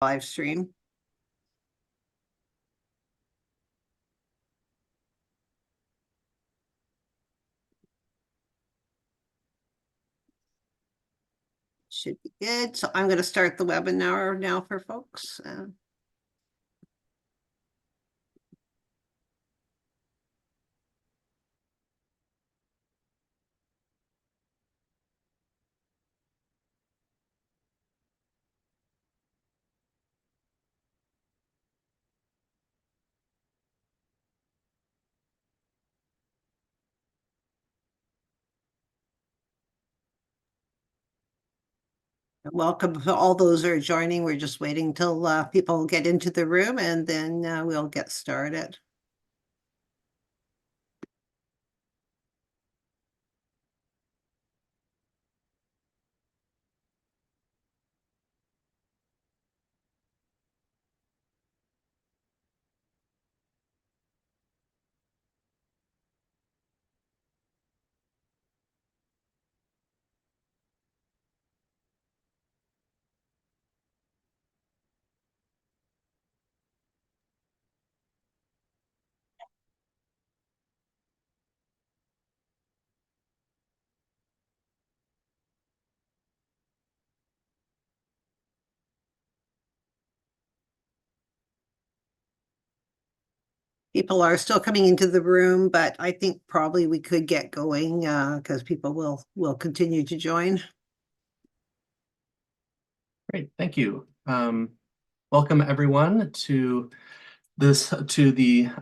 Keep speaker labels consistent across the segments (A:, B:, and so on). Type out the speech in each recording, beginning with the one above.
A: live stream. Should be good. So I'm going to start the webinar now for folks. Welcome to all those who are joining. We're just waiting till people get into the room, and then we'll get started. People are still coming into the room, but I think probably we could get going because people will continue to join.
B: Great, thank you. Welcome everyone to the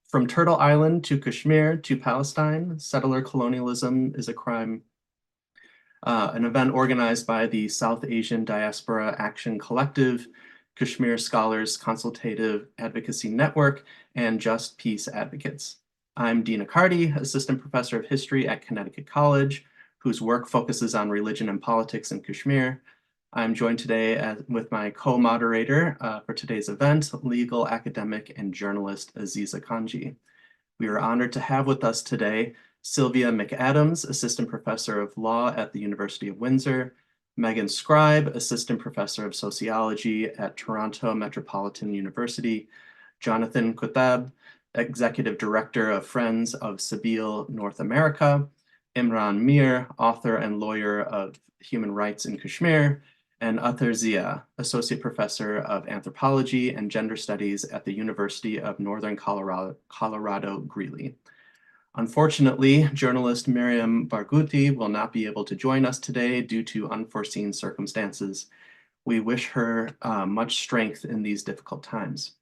B: From Turtle Island to Kashmir to Palestine, Settler Colonialism is a Crime, an event organized by the South Asian Diaspora Action Collective, Kashmir Scholars Consultative Advocacy Network, and Just Peace Advocates. I'm Dina Carty, Assistant Professor of History at Connecticut College, whose work focuses on religion and politics in Kashmir. I'm joined today with my co-moderator for today's event, legal academic and journalist Aziza Kanji. We are honored to have with us today Sylvia McAdams, Assistant Professor of Law at the University of Windsor, Megan Scribe, Assistant Professor of Sociology at Toronto Metropolitan University, Jonathan Kutab, Executive Director of Friends of Sabeel North America, Imran Mir, author and lawyer of human rights in Kashmir, and Ather Zia, Associate Professor of Anthropology and Gender Studies at the University of Northern Colorado Greeley. Unfortunately, journalist Miriam Barghouti will not be able to join us today due to unforeseen circumstances. We wish her much strength in these difficult times.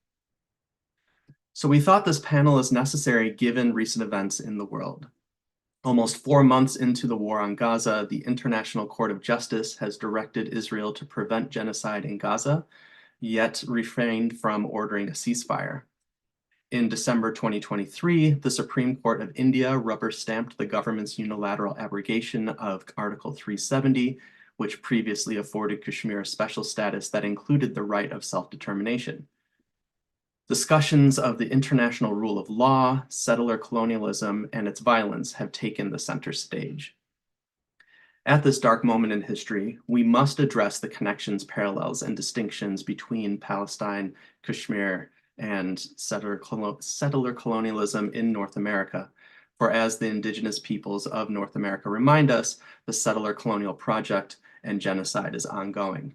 B: So we thought this panel is necessary given recent events in the world. Almost 4 months into the war on Gaza, the International Court of Justice has directed Israel to prevent genocide in Gaza, yet refrained from ordering a ceasefire. In December 2023, the Supreme Court of India rubber-stamped the government's unilateral abrogation of Article 370, which previously afforded Kashmir a special status that included the right of self-determination. Discussions of the international rule of law, settler colonialism, and its violence have taken the center stage. At this dark moment in history, we must address the connections, parallels, and distinctions between Palestine, Kashmir, and settler colonialism in North America. For as the Indigenous peoples of North America remind us, the settler colonial project and genocide is ongoing.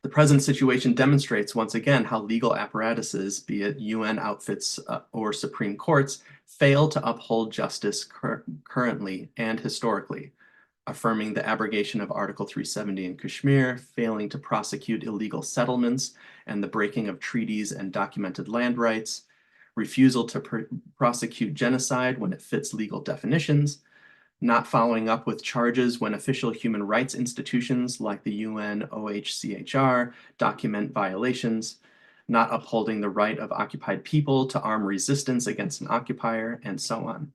B: The present situation demonstrates once again how legal apparatuses, be it UN outfits or Supreme Courts, fail to uphold justice currently and historically, affirming the abrogation of Article 370 in Kashmir, failing to prosecute illegal settlements and the breaking of treaties and documented land rights, refusal to prosecute genocide when it fits legal definitions, not following up with charges when official human rights institutions like the UN OHCHR document violations, not upholding the right of occupied people to arm resistance against an occupier, and so on.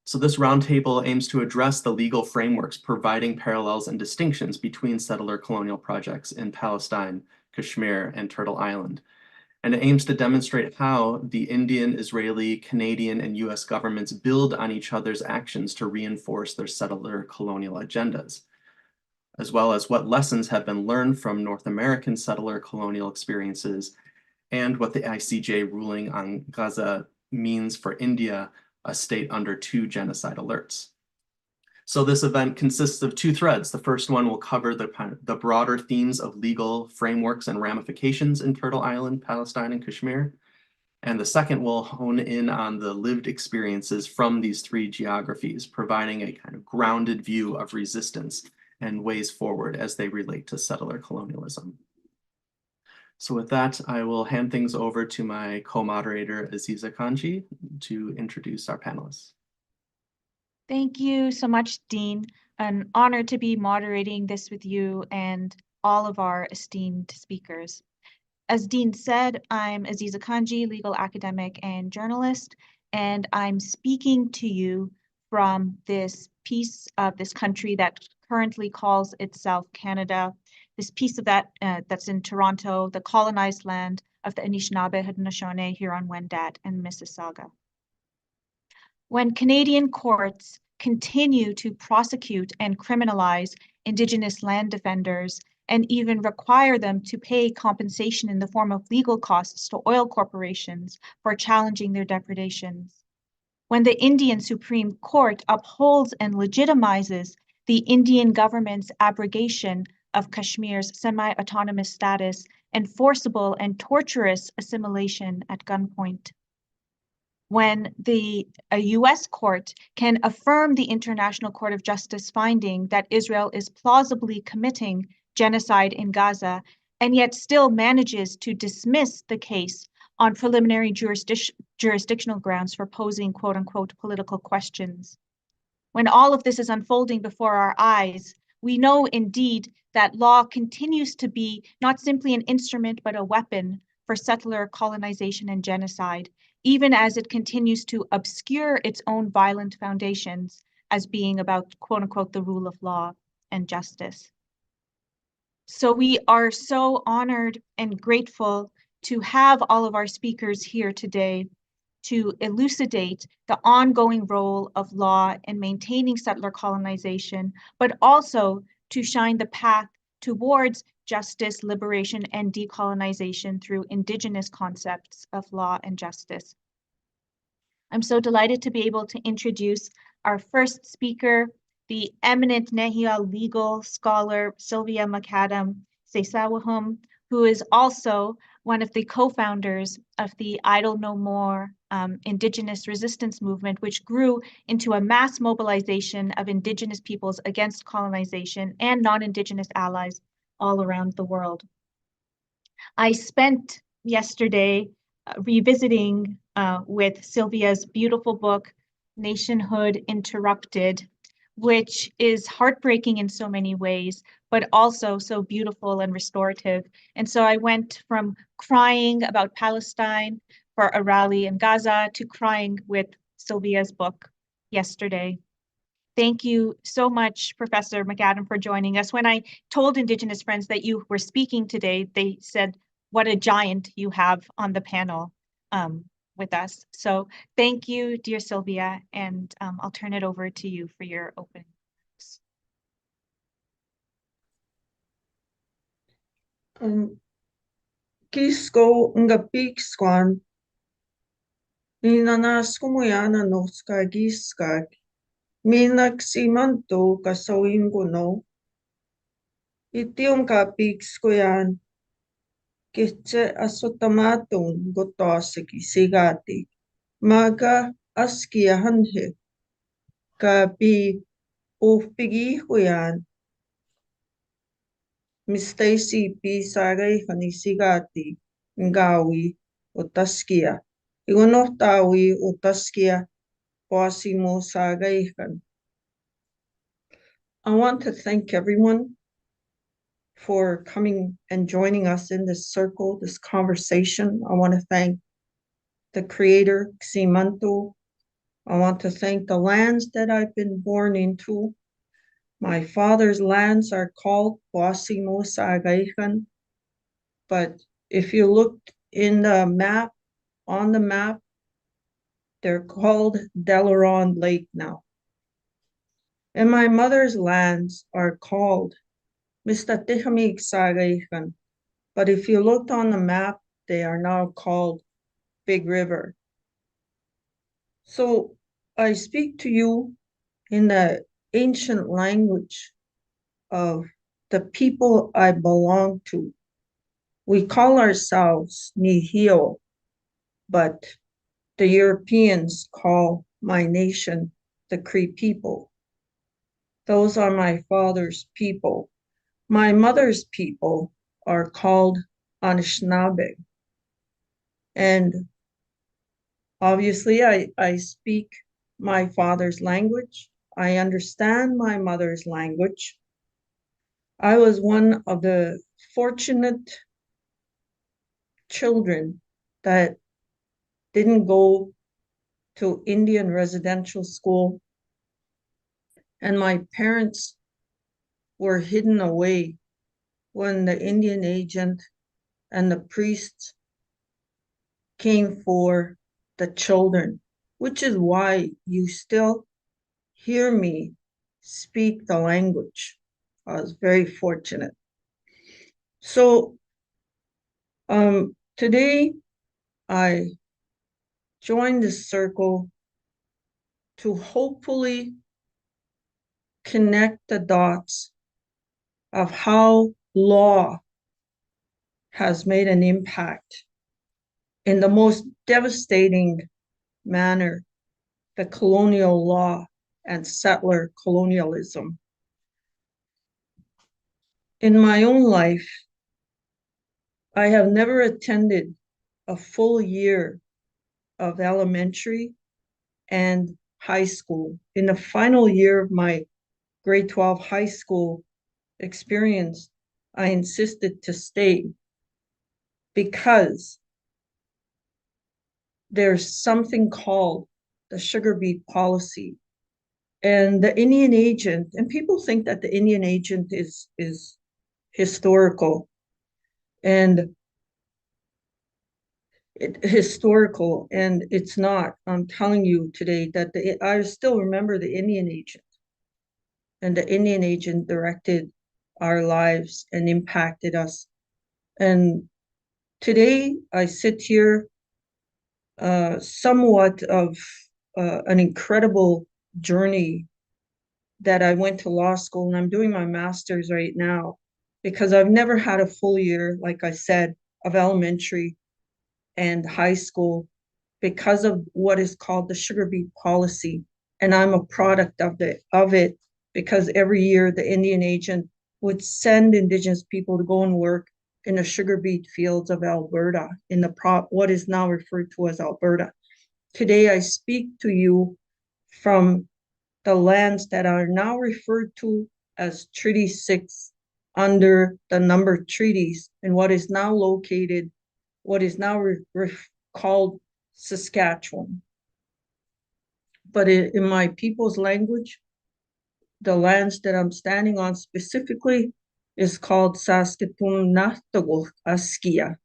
B: So this roundtable aims to address the legal frameworks providing parallels and distinctions between settler colonial projects in Palestine, Kashmir, and Turtle Island. And it aims to demonstrate how the Indian, Israeli, Canadian, and US governments build on each other's actions to reinforce their settler colonial agendas. as well as what lessons have been learned from North American settler colonial experiences and what the ICJ ruling on Gaza means for India, a state under 2 genocide alerts. So this event consists of 2 threads. The first one will cover the broader themes of legal frameworks and ramifications in Turtle Island, Palestine, and Kashmir. And the second will hone in on the lived experiences from these 3 geographies, providing a kind of grounded view of resistance and ways forward as they relate to settler colonialism. So with that, I will hand things over to my co-moderator, Aziza Kanji, to introduce our panelists.
C: Thank you so much, Dean. An honor to be moderating this with you and all of our esteemed speakers. As Dean said, I'm Aziza Kanji, legal academic and journalist, and I'm speaking to you from this piece of this country that currently calls itself Canada, this piece of that that's in Toronto, the colonized land of the Anishinaabe, Haudenosaunee, Huron-Wendat, and Mississauga. When Canadian courts continue to prosecute and criminalize Indigenous land defenders and even require them to pay compensation in the form of legal costs to oil corporations for challenging their depredations, when the Indian Supreme Court upholds and legitimizes the Indian government's abrogation of Kashmir's semi-autonomous status and forcible and torturous assimilation at gunpoint, when a US court can affirm the International Court of Justice finding that Israel is plausibly committing genocide in Gaza, and yet still manages to dismiss the case on preliminary jurisdictional grounds for posing quote unquote political questions. When all of this is unfolding before our eyes, we know indeed that law continues to be not simply an instrument, but a weapon for settler colonization and genocide, even as it continues to obscure its own violent foundations as being about quote unquote the rule of law and justice. So we are so honored and grateful to have all of our speakers here today to elucidate the ongoing role of law in maintaining settler colonization, but also to shine the path towards justice, liberation, and decolonization through Indigenous concepts of law and justice. I'm so delighted to be able to introduce our first speaker, the eminent Nehia legal scholar, Sylvia McAdam Sesawahum, who is also one of the co-founders of the Idle No More Indigenous resistance movement, which grew into a mass mobilization of Indigenous peoples against colonization and non-Indigenous allies all around the world. I spent yesterday revisiting with Sylvia's beautiful book, Nationhood Interrupted, which is heartbreaking in so many ways, but also so beautiful and restorative. And so I went from crying about Palestine for a rally in Gaza to crying with Sylvia's book yesterday. Thank you so much, Professor McAdam, for joining us. When I told Indigenous friends that you were speaking today, they said, what a giant you have on the panel with us. So thank you, dear Sylvia, and I'll turn it over to you for your opening remarks.
D: Kisko nga piksquan inana skumuyana noska giskak minak simanto kasawinguno itium ka pikskuyan kitse asotamatun gotosiki sigati maga askiahanhe ka pi ufpigi huyan Mistaisi pisagay kanisigati ngawi utaskia. Igonohtawi utaskia posimo sagaykan. I want to thank everyone for coming and joining us in this circle, this conversation. I want to thank the creator, Ximanto. I want to thank the lands that I've been born into. My father's lands are called Boasimo Sagaykan, but if you look in the map, on the map, they're called Delaron Lake now. And my mother's lands are called Mistatihami. But if you looked on the map, they are now called Big River. So I speak to you in the ancient language of the people I belong to. We call ourselves Nihio, but the Europeans call my nation the Cree people. Those are my father's people. My mother's people are called Anishinaabe. And obviously, I speak my father's language. I understand my mother's language. I was one of the fortunate children that didn't go to Indian residential school, and my parents were hidden away when the Indian agent and the priests came for the children, which is why you still hear me speak the language. I was very fortunate. So today I joined this circle to hopefully connect the dots of how law has made an impact in the most devastating manner, the colonial law and settler colonialism. In my own life, I have never attended a full year of elementary and high school. In the final year of my grade 12 high school experience, I insisted to stay because there's something called the sugar beet policy. And the Indian agent, and people think that the Indian agent is historical, and it's not. I'm telling you today that I still remember the Indian agent, and the Indian agent directed our lives and impacted us. And today I sit here somewhat of an incredible journey that I went to law school, and I'm doing my master's right now because I've never had a full year, like I said, of elementary and high school because of what is called the sugar beet policy. And I'm a product of it because every year the Indian agent would send Indigenous people to go and work in the sugar beet fields of Alberta, in what is now referred to as Alberta. Today I speak to you from the lands that are now referred to as Treaty 6 under the number treaties, and what is now called Saskatchewan. But in my people's language, the lands that I'm standing on specifically is called Saskatoon Nahtagul Askia.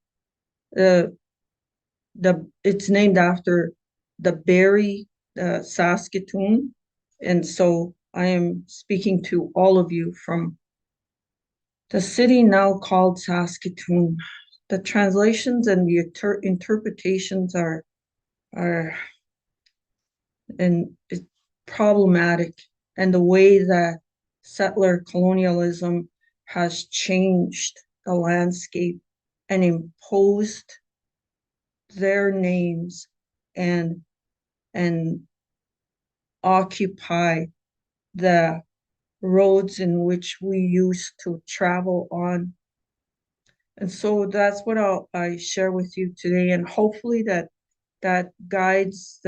D: It's named after the berry, Saskatoon. And so I am speaking to all of you from the city now called Saskatoon. The translations and the interpretations are problematic, and the way that settler colonialism has changed the landscape and imposed their names and occupy the roads in which we used to travel on. And so that's what I share with you today, and hopefully that guides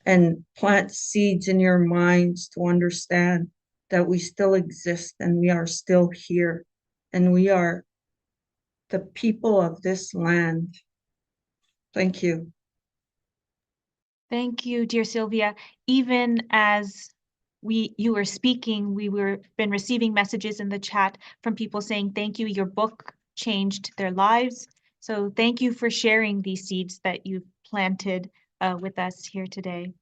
D: and plant seeds in your minds to understand that we still exist and we are still here, and we are the people of this land. Thank you.
C: Thank you, dear Sylvia. Even as you were speaking, been receiving messages in the chat from people saying, thank you, your book changed their lives. So thank you for sharing these seeds that you've planted with us here today.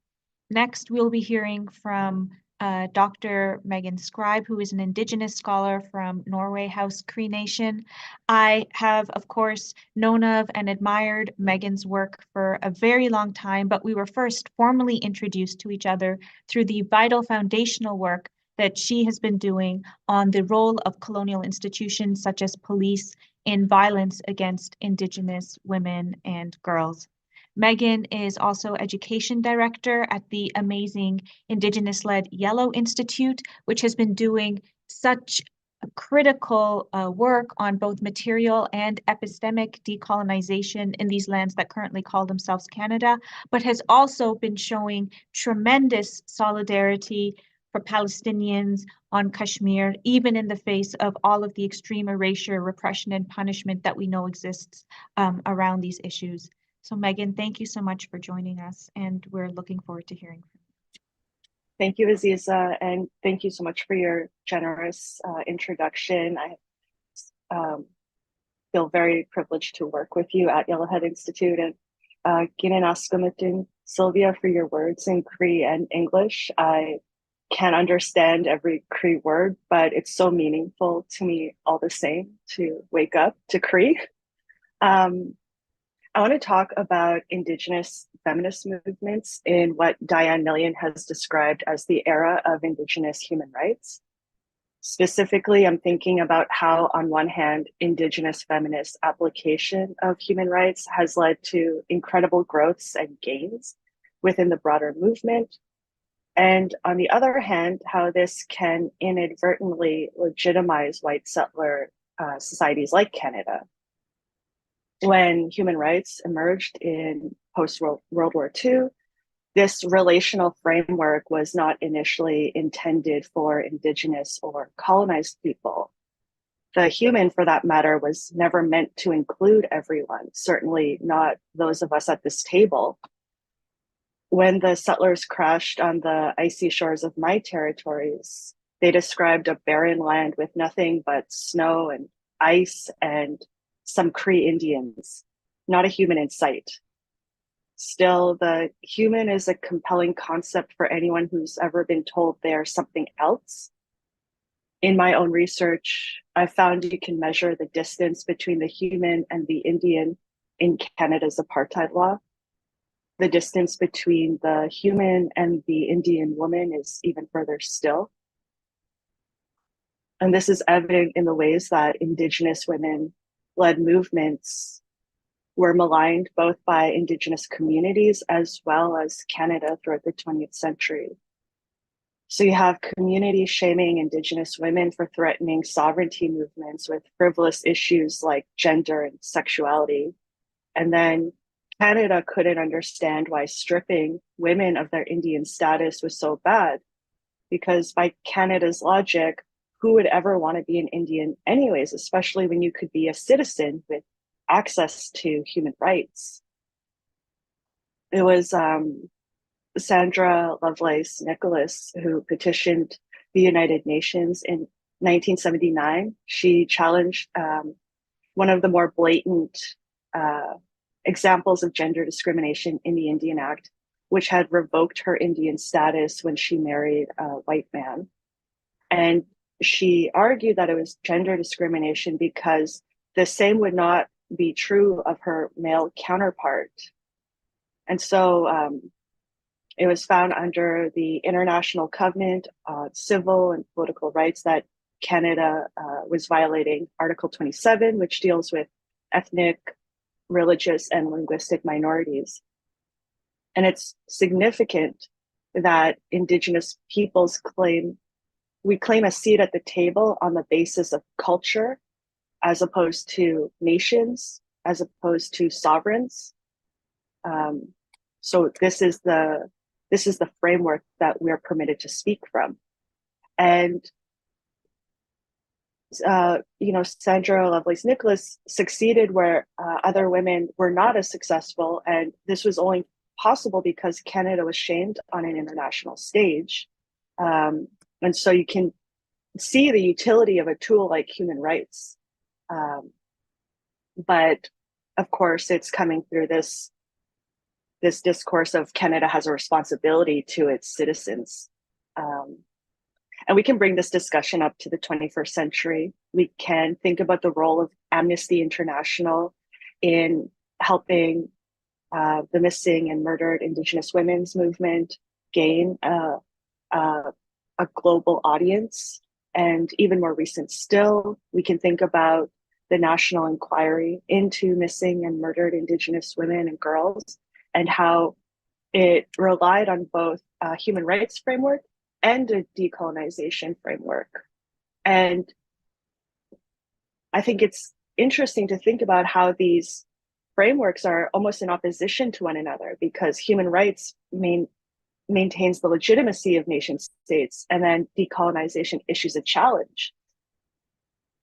C: Next, we'll be hearing from Dr. Megan Scribe, who is an Indigenous scholar from Norway House Cree Nation. I have, of course, known of and admired Megan's work for a very long time, but we were first formally introduced to each other through the vital foundational work that she has been doing on the role of colonial institutions such as police in violence against Indigenous women and girls. Megan is also education director at the amazing Indigenous-led Yellow Institute, which has been doing such critical work on both material and epistemic decolonization in these lands that currently call themselves Canada, but has also been showing tremendous solidarity for Palestinians on Kashmir, even in the face of all of the extreme erasure, repression, and punishment that we know exists around these issues. So Megan, thank you so much for joining us, and we're looking forward to hearing from you.
E: Thank you, Aziza, and thank you so much for your generous introduction. I feel very privileged to work with you at Yellowhead Institute, and Ginen Askamatin, Sylvia, for your words in Cree and English. I can't understand every Cree word, but it's so meaningful to me all the same to wake up to Cree. I want to talk about Indigenous feminist movements in what Diane Million has described as the era of Indigenous human rights. Specifically, I'm thinking about how, on one hand, Indigenous feminist application of human rights has led to incredible growths and gains within the broader movement. And on the other hand, how this can inadvertently legitimize white settler societies like Canada. When human rights emerged in post-World War II, this relational framework was not initially intended for Indigenous or colonized people. The human, for that matter, was never meant to include everyone, certainly not those of us at this table. When the settlers crashed on the icy shores of my territories, they described a barren land with nothing but snow and ice and some Cree Indians, not a human in sight. Still, the human is a compelling concept for anyone who's ever been told they're something else. In my own research, I've found you can measure the distance between the human and the Indian in Canada's apartheid law. The distance between the human and the Indian woman is even further still. And this is evident in the ways that Indigenous women-led movements were maligned both by Indigenous communities as well as Canada throughout the 20th century. So you have communities shaming Indigenous women for threatening sovereignty movements with frivolous issues like gender and sexuality. And then Canada couldn't understand why stripping women of their Indian status was so bad, because by Canada's logic, who would ever want to be an Indian anyways, especially when you could be a citizen with access to human rights? It was Sandra Lovelace Nicholas who petitioned the United Nations in 1979. She challenged one of the more blatant examples of gender discrimination in the Indian Act, which had revoked her Indian status when she married a white man. And she argued that it was gender discrimination because the same would not be true of her male counterpart. And so it was found under the International Covenant on Civil and Political Rights that Canada was violating Article 27, which deals with ethnic, religious, and linguistic minorities. And it's significant that Indigenous peoples claim a seat at the table on the basis of culture, as opposed to nations, as opposed to sovereigns. So this is the framework that we're permitted to speak from. And Sandra Lovelace Nicholas succeeded where other women were not as successful, and this was only possible because Canada was shamed on an international stage. And so you can see the utility of a tool like human rights. But of course, it's coming through this discourse of Canada has a responsibility to its citizens. And we can bring this discussion up to the 21st century. We can think about the role of Amnesty International in helping the missing and murdered Indigenous women's movement gain a global audience. And even more recent still, we can think about the national inquiry into missing and murdered Indigenous women and girls, and how it relied on both a human rights framework and a decolonization framework. And I think it's interesting to think about how these frameworks are almost in opposition to one another, because human rights maintains the legitimacy of nation states, and then decolonization issues a challenge.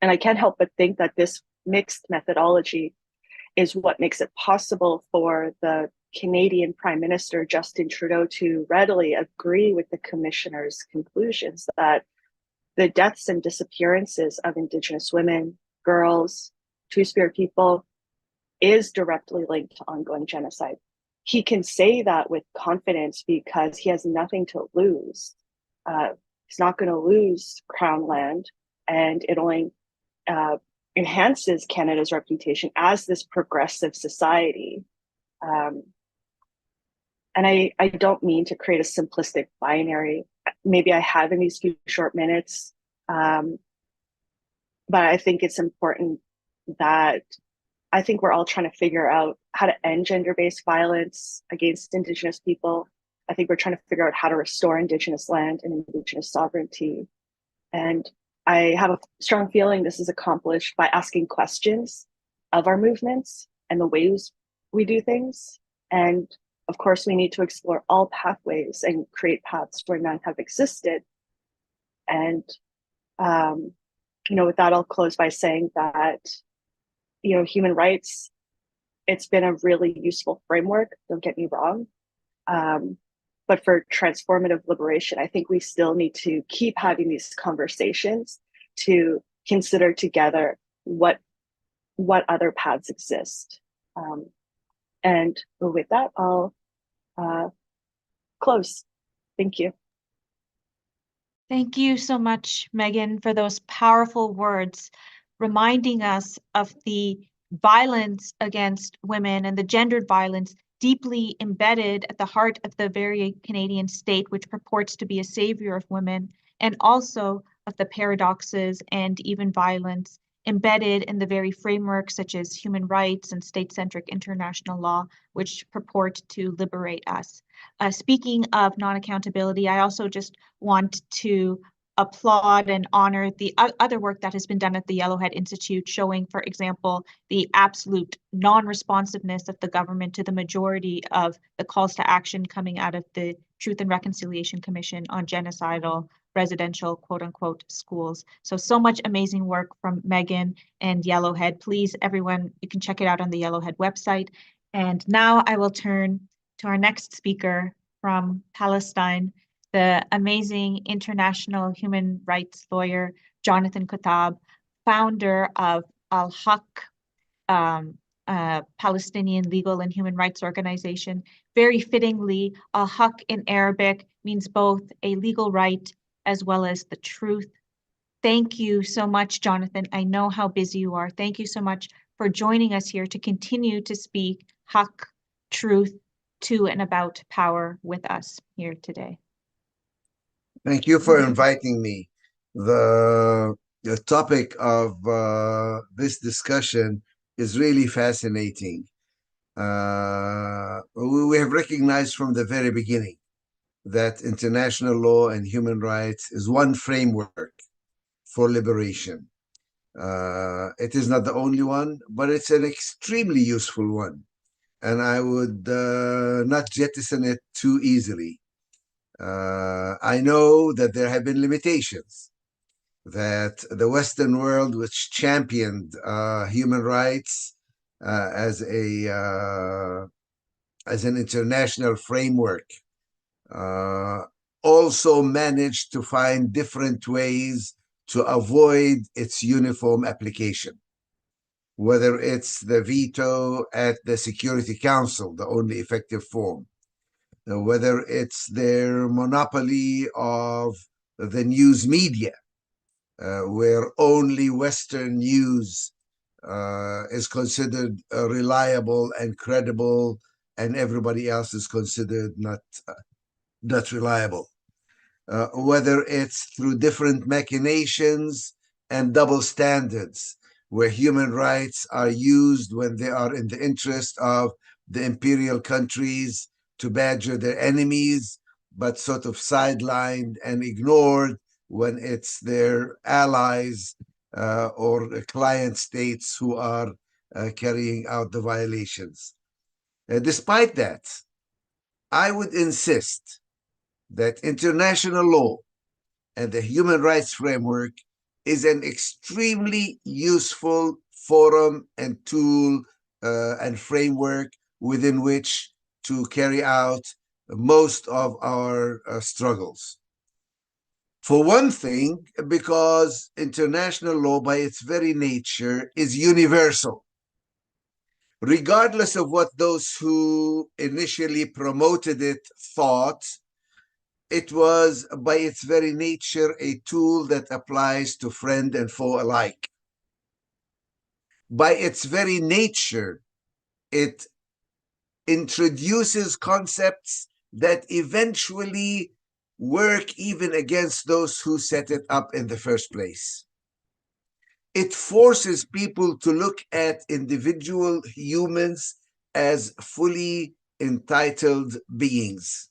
E: And I can't help but think that this mixed methodology is what makes it possible for the Canadian Prime Minister Justin Trudeau to readily agree with the Commissioner's conclusions that the deaths and disappearances of Indigenous women, girls, Two-Spirit people is directly linked to ongoing genocide. He can say that with confidence because he has nothing to lose. He's not going to lose Crown land, and it only enhances Canada's reputation as this progressive society. And I don't mean to create a simplistic binary. Maybe I have in these few short minutes, but I think it's important that I think we're all trying to figure out how to end gender-based violence against Indigenous people. I think we're trying to figure out how to restore Indigenous land and Indigenous sovereignty. And I have a strong feeling this is accomplished by asking questions of our movements and the ways we do things. And of course, we need to explore all pathways and create paths where none have existed. And, with that, I'll close by saying that, human rights, it's been a really useful framework, don't get me wrong. But for transformative liberation, I think we still need to keep having these conversations to consider together what other paths exist. And with that, I'll close. Thank you.
C: Thank you so much, Megan, for those powerful words, reminding us of the violence against women and the gendered violence deeply embedded at the heart of the very Canadian state, which purports to be a savior of women, and also of the paradoxes and even violence embedded in the very frameworks such as human rights and state-centric international law, which purport to liberate us. Speaking of non-accountability, I also just want to applaud and honor the other work that has been done at the Yellowhead Institute, showing, for example, the absolute non-responsiveness of the government to the majority of the calls to action coming out of the Truth and Reconciliation Commission on genocidal residential quote-unquote schools. So much amazing work from Megan and Yellowhead. Please, everyone, you can check it out on the Yellowhead website. And now I will turn to our next speaker from Palestine, the amazing international human rights lawyer, Jonathan Kutab, founder of Al-Haq, Palestinian legal and human rights organization. Very fittingly, Al-Haq in Arabic means both a legal right as well as the truth. Thank you so much, Jonathan. I know how busy you are. Thank you so much for joining us here to continue to speak Haq, truth, to and about power with us here today.
F: Thank you for inviting me. The topic of this discussion is really fascinating. We have recognized from the very beginning that international law and human rights is one framework for liberation. It is not the only one, but it's an extremely useful one. And I would not jettison it too easily. I know that there have been limitations, that the Western world, which championed human rights as an international framework, also managed to find different ways to avoid its uniform application, whether it's the veto at the Security Council, the only effective form, whether it's their monopoly of the news media, where only Western news is considered reliable and credible, and everybody else is considered not reliable. Whether it's through different machinations and double standards, where human rights are used when they are in the interest of the imperial countries to badger their enemies, but sort of sidelined and ignored when it's their allies or client states who are carrying out the violations. Despite that, I would insist that international law and the human rights framework is an extremely useful forum and tool and framework within which to carry out most of our struggles. For one thing, because international law by its very nature is universal. Regardless of what those who initially promoted it thought, it was by its very nature a tool that applies to friend and foe alike. By its very nature, it introduces concepts that eventually work even against those who set it up in the first place. It forces people to look at individual humans as fully entitled beings,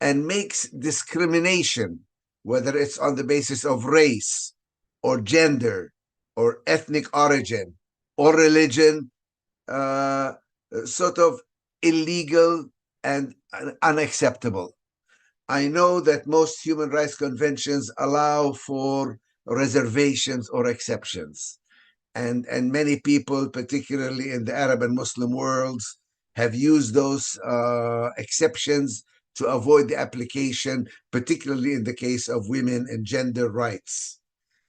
F: and makes discrimination, whether it's on the basis of race or gender or ethnic origin or religion, sort of illegal and unacceptable. I know that most human rights conventions allow for reservations or exceptions. And many people, particularly in the Arab and Muslim worlds, have used those exceptions to avoid the application, particularly in the case of women and gender rights,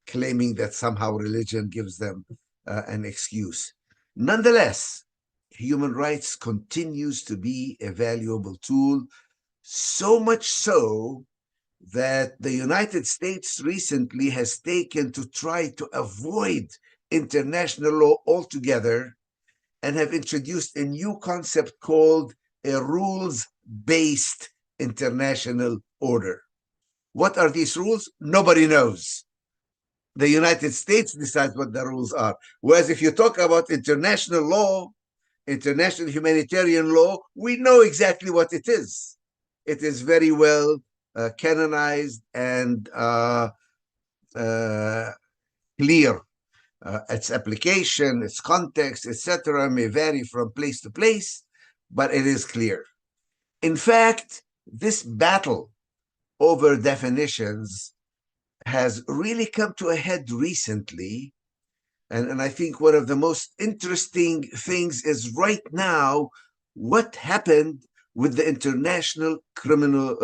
F: claiming that somehow religion gives them an excuse. Nonetheless, human rights continues to be a valuable tool, so much so that the United States recently has taken to try to avoid international law altogether and have introduced a new concept called a rules-based international order. What are these rules? Nobody knows. The United States decides what the rules are. Whereas if you talk about international law, international humanitarian law, we know exactly what it is. It is very well canonized and clear. Its application, its context, etc., may vary from place to place, but it is clear. In fact, this battle over definitions has really come to a head recently. And I think one of the most interesting things is right now what happened with the International Criminal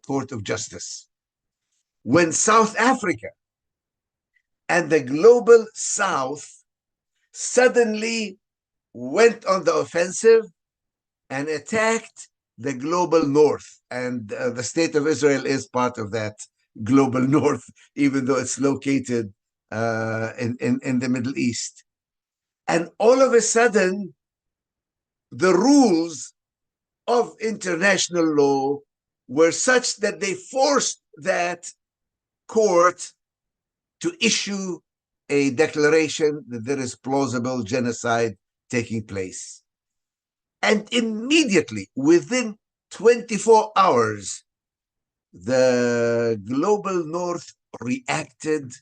F: Court of Justice. When South Africa and the global South suddenly went on the offensive and attacked the global North. And the state of Israel is part of that global North, even though it's located in the Middle East. And all of a sudden, the rules of international law were such that they forced that court to issue a declaration that there is plausible genocide taking place. And immediately, within 24 hours, the global North reacted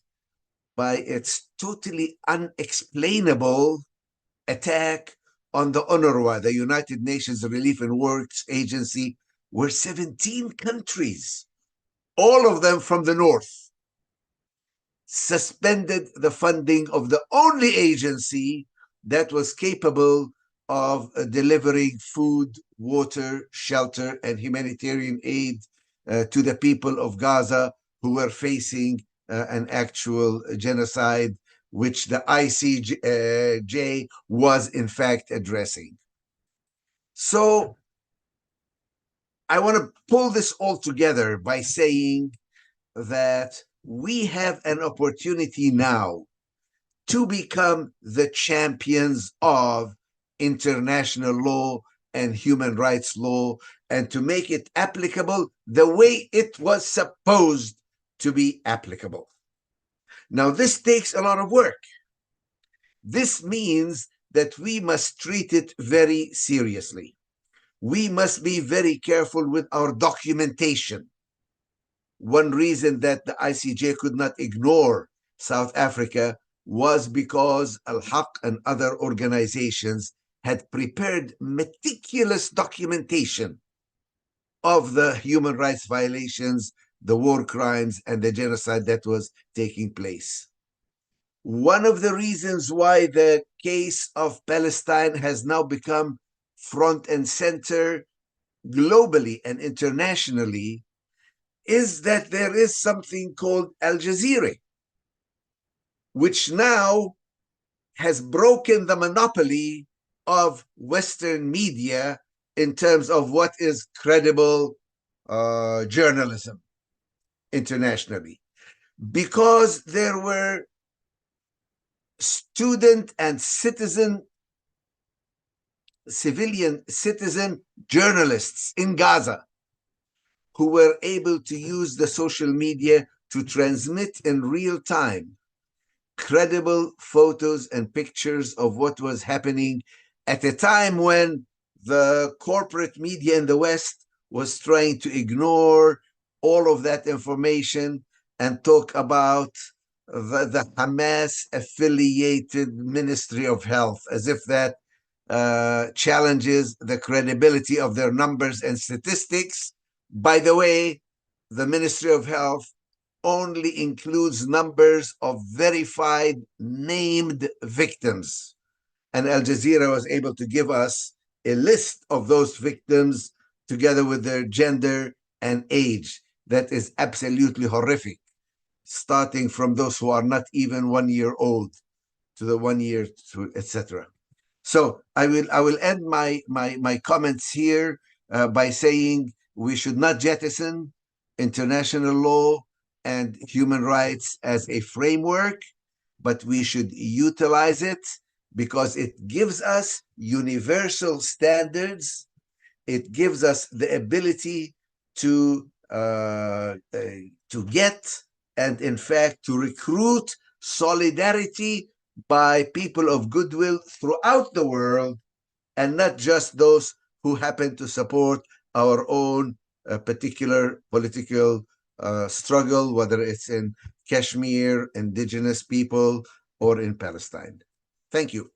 F: by its totally unexplainable attack on the UNRWA, the United Nations Relief and Works Agency, where 17 countries, all of them from the North, suspended the funding of the only agency that was capable of delivering food, water, shelter, and humanitarian aid to the people of Gaza who were facing an actual genocide, which the ICJ was in fact addressing. So I want to pull this all together by saying that we have an opportunity now to become the champions of international law and human rights law, and to make it applicable the way it was supposed to be applicable. Now, this takes a lot of work. This means that we must treat it very seriously. We must be very careful with our documentation. One reason that the ICJ could not ignore South Africa was because Al-Haq and other organizations had prepared meticulous documentation of the human rights violations, the war crimes, and the genocide that was taking place. One of the reasons why the case of Palestine has now become front and center globally and internationally is that there is something called Al Jazeera, which now has broken the monopoly of Western media in terms of what is credible journalism internationally, because there were student and civilian citizen journalists in Gaza who were able to use the social media to transmit in real time credible photos and pictures of what was happening at a time when the corporate media in the West was trying to ignore all of that information and talk about the Hamas-affiliated Ministry of Health, as if that challenges the credibility of their numbers and statistics. By the way, the Ministry of Health only includes numbers of verified named victims. And Al Jazeera was able to give us a list of those victims together with their gender and age. That is absolutely horrific, starting from those who are not even 1 year old to the 1 year to etc. So I will end my comments here by saying we should not jettison international law and human rights as a framework, but we should utilize it because it gives us universal standards. It gives us the ability to get and, in fact, to recruit solidarity by people of goodwill throughout the world, and not just those who happen to support our own particular political struggle, whether it's in Kashmir, indigenous people, or in Palestine. Thank you.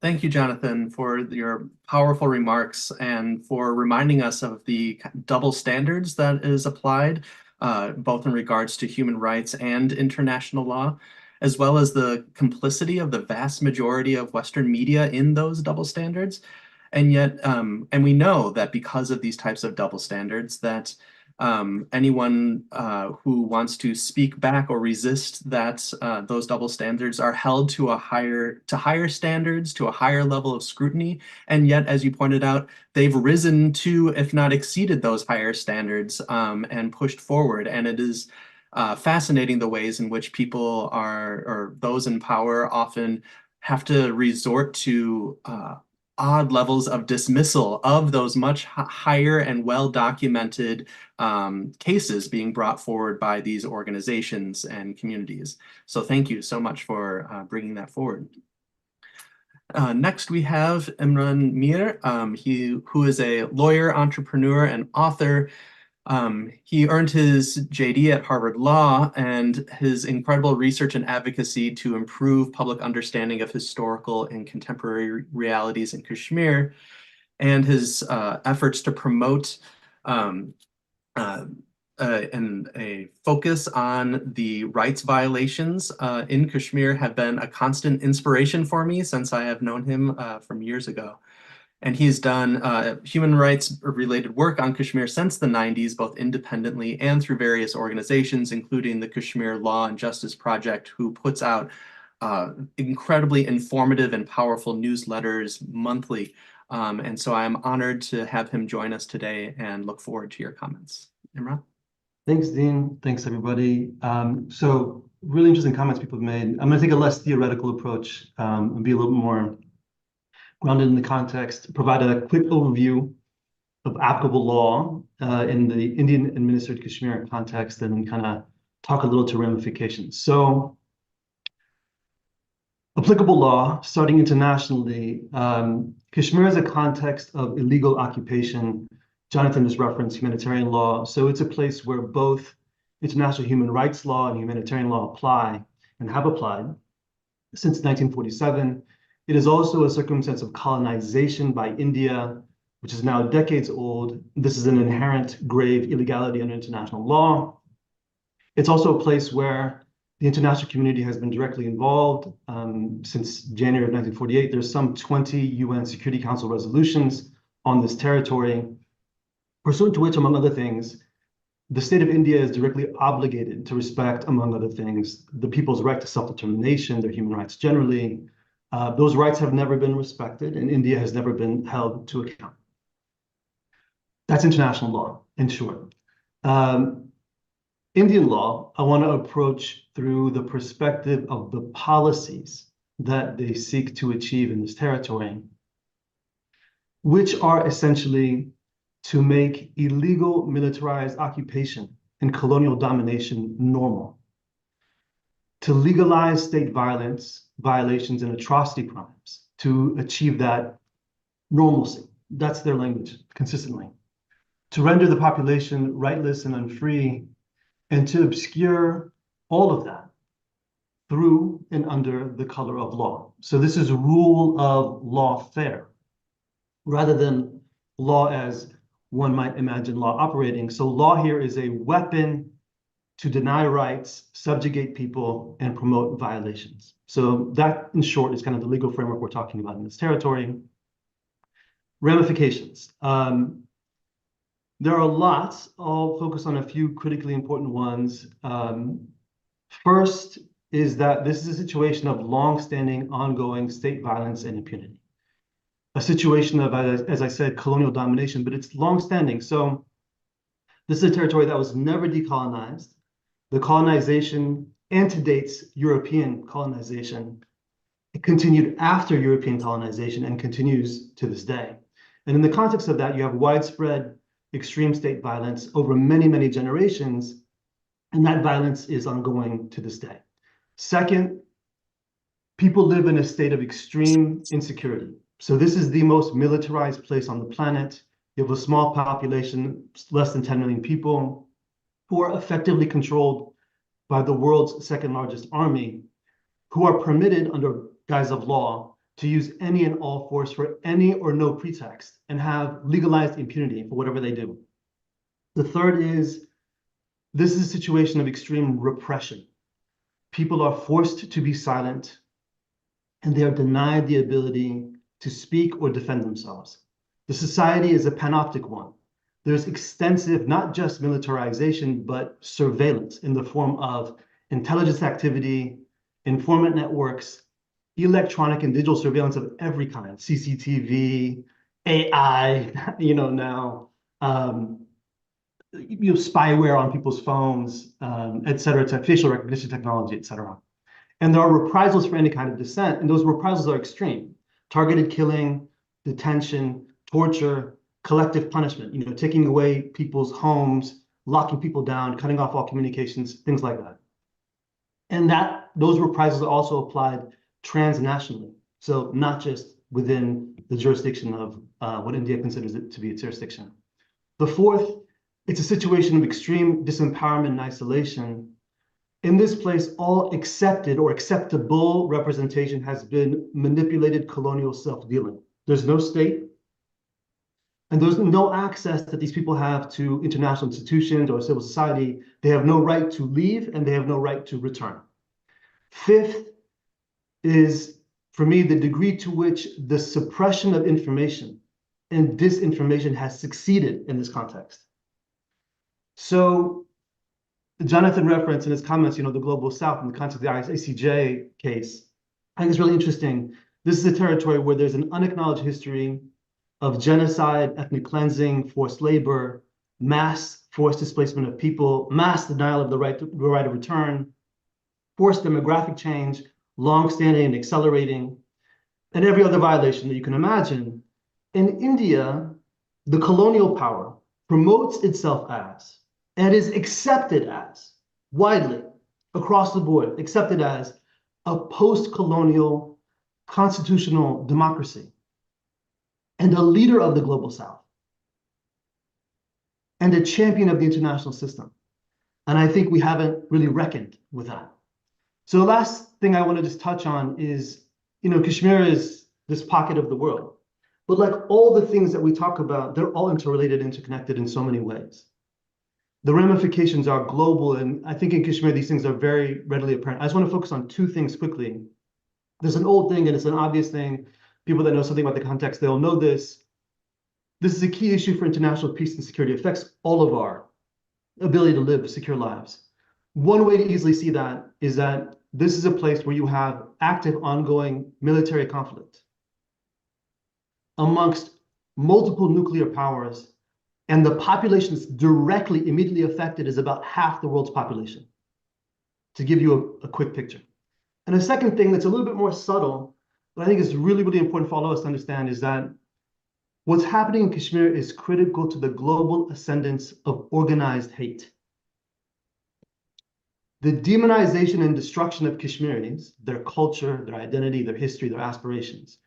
B: Thank you, Jonathan, for your powerful remarks and for reminding us of the double standards that is applied, both in regards to human rights and international law, as well as the complicity of the vast majority of Western media in those double standards. And yet, and we know that because of these types of double standards, that anyone who wants to speak back or resist that those double standards are held to higher standards, to a higher level of scrutiny. And yet, as you pointed out, they've risen to, if not exceeded, those higher standards and pushed forward. And it is fascinating the ways in which people or those in power often have to resort to odd levels of dismissal of those much higher and well-documented cases being brought forward by these organizations and communities. So thank you so much for bringing that forward. Next, we have Imran Mir, who is a lawyer, entrepreneur, and author. He earned his JD at Harvard Law, and his incredible research and advocacy to improve public understanding of historical and contemporary realities in Kashmir, and his efforts to promote a focus on the rights violations in Kashmir have been a constant inspiration for me since I have known him from years ago. And he's done human rights related work on Kashmir since the 90s, both independently and through various organizations, including the Kashmir Law and Justice Project, who puts out incredibly informative and powerful newsletters monthly. And so I'm honored to have him join us today and look forward to your comments. Imran?
G: Thanks, Dean. Thanks, everybody. So really interesting comments people have made. I'm going to take a less theoretical approach and be a little more grounded in the context, provide a quick overview of applicable law in the Indian administered Kashmir context, and then kind of talk a little to ramifications. So applicable law, starting internationally, Kashmir is a context of illegal occupation. Jonathan just referenced humanitarian law. So it's a place where both international human rights law and humanitarian law apply and have applied since 1947. It is also a circumstance of colonization by India, which is now decades old. This is an inherent grave illegality under international law. It's also a place where the international community has been directly involved since January of 1948. There's some 20 UN Security Council resolutions on this territory, pursuant to which, among other things, the state of India is directly obligated to respect, among other things, the people's right to self-determination, their human rights generally. Those rights have never been respected, and India has never been held to account. That's international law, in short. Indian law, I want to approach through the perspective of the policies that they seek to achieve in this territory, which are essentially to make illegal militarized occupation and colonial domination normal, to legalize state violence, violations, and atrocity crimes, to achieve that normalcy. That's their language consistently. To render the population rightless and unfree, and to obscure all of that through and under the color of law. So this is rule of lawfare, rather than law as one might imagine law operating. So law here is a weapon to deny rights, subjugate people, and promote violations. So that, in short, is kind of the legal framework we're talking about in this territory. Ramifications. There are lots. I'll focus on a few critically important ones. First is that this is a situation of long-standing, ongoing state violence and impunity. A situation of, as I said, colonial domination, but it's long-standing. So this is a territory that was never decolonized. The colonization antedates European colonization. It continued after European colonization and continues to this day. And in the context of that, you have widespread extreme state violence over many, many generations, and that violence is ongoing to this day. Second, people live in a state of extreme insecurity. So this is the most militarized place on the planet. You have a small population, less than 10 million people, who are effectively controlled by the world's second largest army, who are permitted under guise of law to use any and all force for any or no pretext and have legalized impunity for whatever they do. The third is, this is a situation of extreme repression. People are forced to be silent, and they are denied the ability to speak or defend themselves. The society is a panoptic one. There's extensive, not just militarization, but surveillance in the form of intelligence activity, informant networks, electronic and digital surveillance of every kind, CCTV, AI, now, spyware on people's phones, et cetera, facial recognition technology, et cetera. And there are reprisals for any kind of dissent, and those reprisals are extreme. Targeted killing, detention, torture, collective punishment, taking away people's homes, locking people down, cutting off all communications, things like that. And those reprisals are also applied transnationally. So not just within the jurisdiction of what India considers it to be its jurisdiction. The fourth, it's a situation of extreme disempowerment and isolation. In this place, all accepted or acceptable representation has been manipulated colonial self-dealing. There's no state, and there's no access that these people have to international institutions or civil society. They have no right to leave, and they have no right to return. Fifth is, for me, the degree to which the suppression of information and disinformation has succeeded in this context. So Jonathan referenced in his comments, the Global South in the context of the ICJ case. I think it's really interesting. This is a territory where there's an unacknowledged history of genocide, ethnic cleansing, forced labor, mass forced displacement of people, mass denial of the right of return, forced demographic change, long-standing and accelerating, and every other violation that you can imagine. In India, the colonial power promotes itself as, and is accepted as, widely, across the board, accepted as a post-colonial constitutional democracy and a leader of the global South and a champion of the international system. And I think we haven't really reckoned with that. So the last thing I want to just touch on is, Kashmir is this pocket of the world. But like all the things that we talk about, they're all interrelated, interconnected in so many ways. The ramifications are global, and I think in Kashmir, these things are very readily apparent. I just want to focus on two things quickly. There's an old thing, and it's an obvious thing. People that know something about the context, they'll know this. This is a key issue for international peace and security. It affects all of our ability to live secure lives. One way to easily see that is that this is a place where you have active, ongoing military conflict amongst multiple nuclear powers, and the population that's directly, immediately affected is about half the world's population, to give you a quick picture. And a second thing that's a little bit more subtle, but I think is really, really important for all of us to understand, is that what's happening in Kashmir is critical to the global ascendance of organized hate. The demonization and destruction of Kashmiris, their culture, their identity, their history, their aspirations,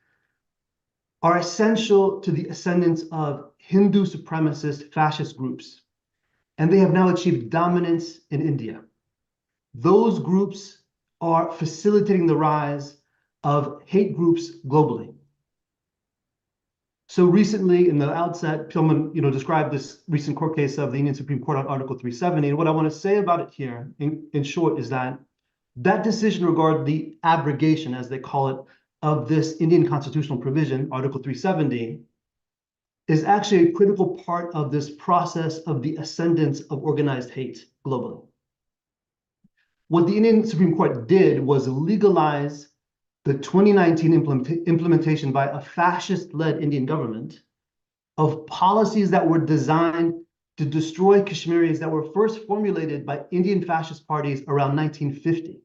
G: are essential to the ascendance of Hindu supremacist fascist groups. And they have now achieved dominance in India. Those groups are facilitating the rise of hate groups globally. So recently, in the outset, someone described this recent court case of the Indian Supreme Court on Article 370. And what I want to say about it here, in short, is that that decision regarding the abrogation, as they call it, of this Indian constitutional provision, Article 370, is actually a critical part of this process of the ascendance of organized hate globally. What the Indian Supreme Court did was legalize the 2019 implementation by a fascist-led Indian government of policies that were designed to destroy Kashmiris that were first formulated by Indian fascist parties around 1950.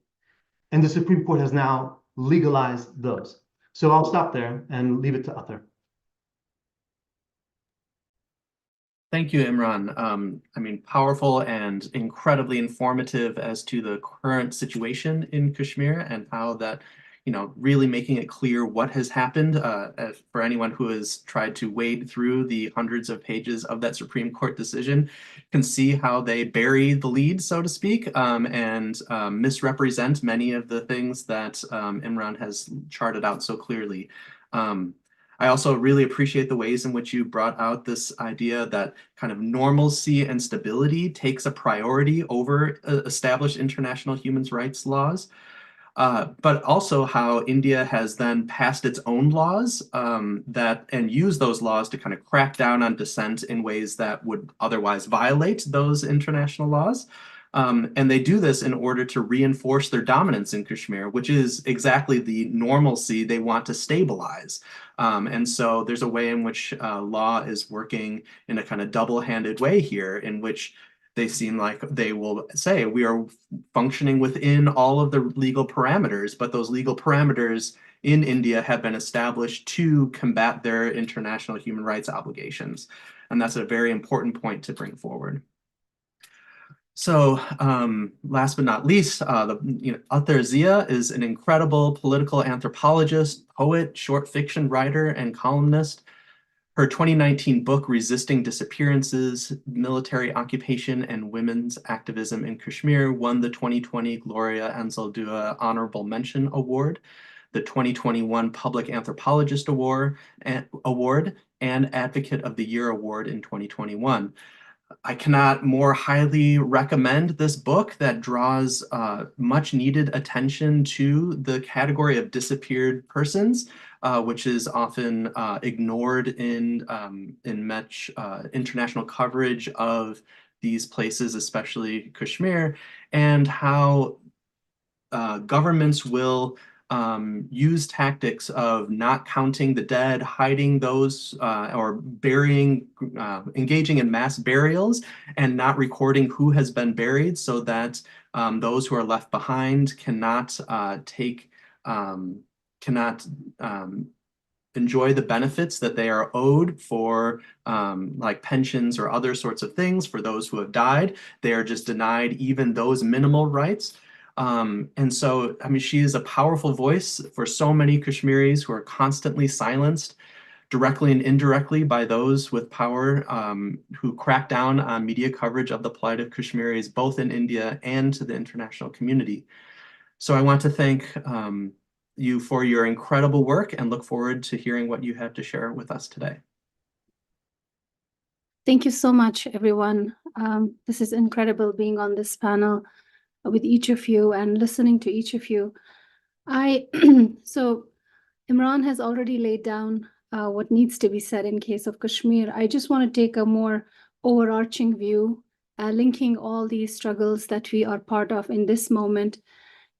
G: And the Supreme Court has now legalized those. So I'll stop there and leave it to Ather.
B: Thank you, Imran. Powerful and incredibly informative as to the current situation in Kashmir and how that, really making it clear what has happened for anyone who has tried to wade through the hundreds of pages of that Supreme Court decision, can see how they bury the lead, so to speak, and misrepresent many of the things that Imran has charted out so clearly. I also really appreciate the ways in which you brought out this idea that kind of normalcy and stability takes a priority over established international human rights laws. But also how India has then passed its own laws and used those laws to kind of crack down on dissent in ways that would otherwise violate those international laws. And they do this in order to reinforce their dominance in Kashmir, which is exactly the normalcy they want to stabilize. And so there's a way in which law is working in a kind of double-handed way here, in which they seem like they will say we are functioning within all of the legal parameters, but those legal parameters in India have been established to combat their international human rights obligations. And that's a very important point to bring forward. So last but not least, Ather Zia is an incredible political anthropologist, poet, short fiction writer, and columnist. Her 2019 book, Resisting Disappearances, Military Occupation and Women's Activism in Kashmir, won the 2020 Gloria Anzaldúa Honorable Mention Award, the 2021 Public Anthropologist Award, and Advocate of the Year Award in 2021. I cannot more highly recommend this book that draws much needed attention to the category of disappeared persons, which is often ignored in much international coverage of these places, especially Kashmir, and how governments will use tactics of not counting the dead, hiding those, or burying, engaging in mass burials and not recording who has been buried so that those who are left behind cannot enjoy the benefits that they are owed for like pensions or other sorts of things for those who have died. They are just denied even those minimal rights. And so, I mean, she is a powerful voice for so many Kashmiris who are constantly silenced directly and indirectly by those with power who crack down on media coverage of the plight of Kashmiris, both in India and to the international community. So I want to thank you for your incredible work and look forward to hearing what you have to share with us today.
H: Thank you so much, everyone. This is incredible being on this panel with each of you and listening to each of you. So Imran has already laid down what needs to be said in case of Kashmir. I just want to take a more overarching view, linking all these struggles that we are part of in this moment,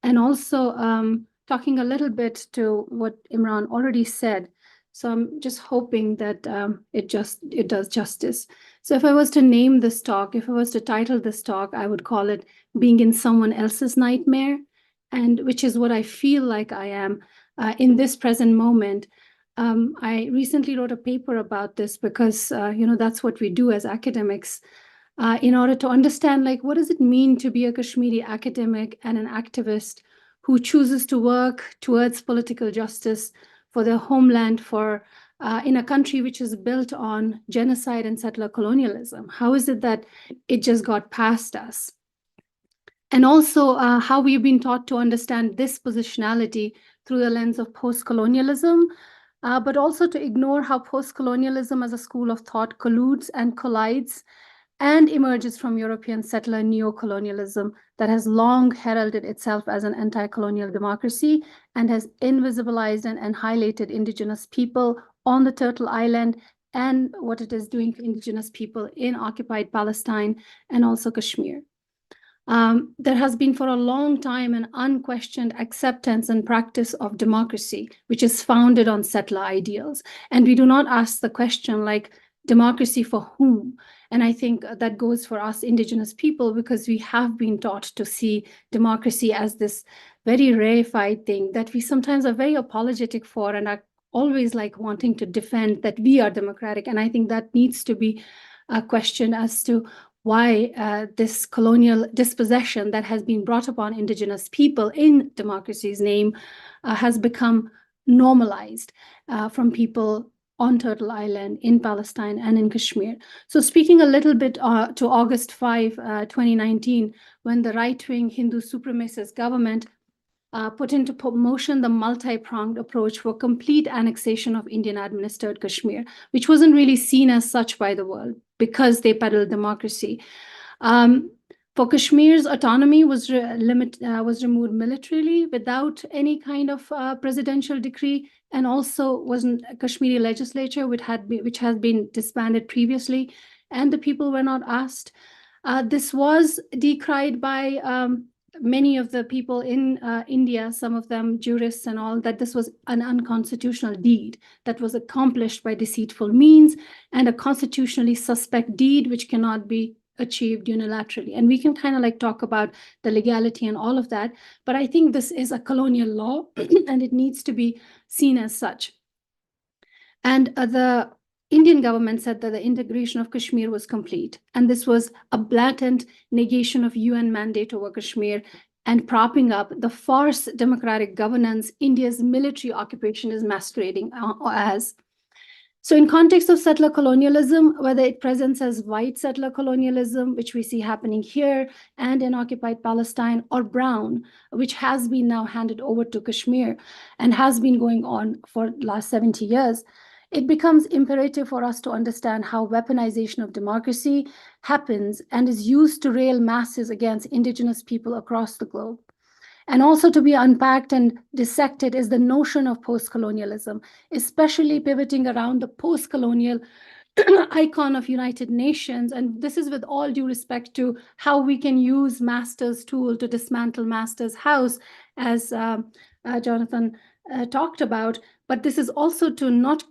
H: and also talking a little bit to what Imran already said. So I'm just hoping that it does justice. So if I was to name this talk, if I was to title this talk, I would call it Being in Someone Else's Nightmare, and which is what I feel like I am in this present moment. I recently wrote a paper about this because, that's what we do as academics in order to understand, like, what does it mean to be a Kashmiri academic and an activist who chooses to work towards political justice for their homeland, for in a country which is built on genocide and settler colonialism? How is it that it just got past us? And also how we've been taught to understand this positionality through the lens of post-colonialism, but also to ignore how post-colonialism as a school of thought colludes and collides and emerges from European settler neocolonialism that has long heralded itself as an anti-colonial democracy and has invisibilized and highlighted Indigenous people on the Turtle Island and what it is doing for Indigenous people in occupied Palestine and also Kashmir. There has been for a long time an unquestioned acceptance and practice of democracy, which is founded on settler ideals. And we do not ask the question like, democracy for whom? And I think that goes for us Indigenous people, because we have been taught to see democracy as this very rarefied thing that we sometimes are very apologetic for and are always like wanting to defend that we are democratic. And I think that needs to be a question as to why this colonial dispossession that has been brought upon Indigenous people in democracy's name has become normalized from people on Turtle Island, in Palestine, and in Kashmir. So speaking a little bit to August 5, 2019, when the right-wing Hindu supremacist government put into motion the multi-pronged approach for complete annexation of Indian-administered Kashmir, which wasn't really seen as such by the world because they peddled democracy. For Kashmir's autonomy was removed militarily without any kind of presidential decree, and also wasn't a Kashmiri legislature, which has been disbanded previously, and the people were not asked. This was decried by many of the people in India, some of them jurists and all, that this was an unconstitutional deed that was accomplished by deceitful means and a constitutionally suspect deed which cannot be achieved unilaterally. And we can kind of like talk about the legality and all of that, but I think this is a colonial law and it needs to be seen as such. And the Indian government said that the integration of Kashmir was complete. And this was a blatant negation of UN mandate over Kashmir and propping up the farce democratic governance India's military occupation is masquerading as. So in context of settler colonialism, whether it presents as white settler colonialism, which we see happening here and in occupied Palestine, or brown, which has been now handed over to Kashmir and has been going on for the last 70 years, it becomes imperative for us to understand how weaponization of democracy happens and is used to rail masses against Indigenous people across the globe. And also to be unpacked and dissected is the notion of post-colonialism, especially pivoting around the post-colonial icon of United Nations. And this is with all due respect to how we can use Master's tool to dismantle Master's house as Jonathan talked about, but this is also to not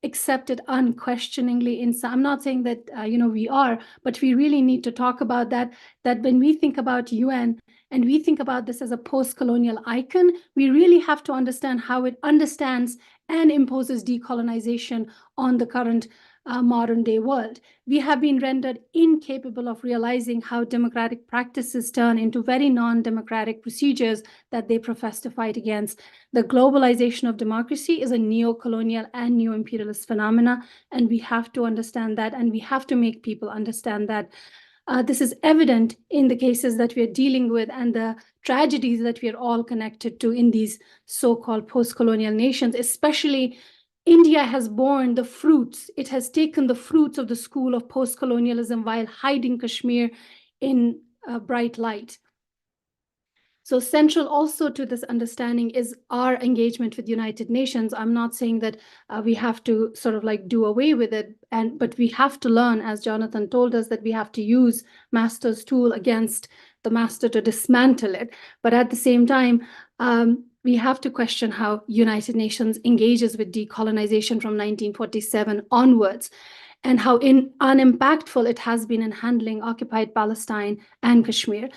H: accept it unquestioningly. I'm not saying that we are, but we really need to talk about that when we think about UN and we think about this as a post-colonial icon, we really have to understand how it understands and imposes decolonization on the current modern day world. We have been rendered incapable of realizing how democratic practices turn into very non-democratic procedures that they profess to fight against. The globalization of democracy is a neo-colonial and neo-imperialist phenomena, and we have to understand that, and we have to make people understand that. This is evident in the cases that we are dealing with and the tragedies that we are all connected to in these so-called post-colonial nations, especially India has borne the fruits. It has taken the fruits of the school of post-colonialism while hiding Kashmir in bright light. So central also to this understanding is our engagement with United Nations. I'm not saying that we have to sort of like do away with it, but we have to learn, as Jonathan told us, that we have to use master's tool against the master to dismantle it. But at the same time, we have to question how United Nations engages with decolonization from 1947 onwards, and how unimpactful it has been in handling occupied Palestine and Kashmir.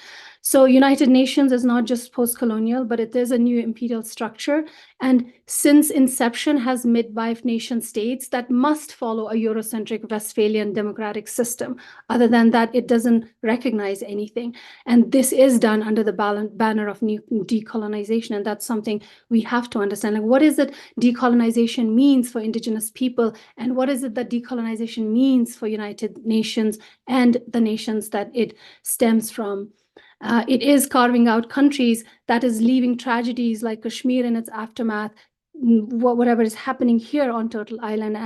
H: So United Nations is not just post-colonial, but it is a new imperial structure. And since inception has midwife nation states that must follow a Eurocentric Westphalian democratic system. Other than that, it doesn't recognize anything. And this is done under the banner of new decolonization. And that's something we have to understand. Like, what is it decolonization means for Indigenous people? And what is it that decolonization means for United Nations and the nations that it stems from? It is carving out countries that is leaving tragedies like Kashmir and its aftermath, whatever is happening here on Turtle Island,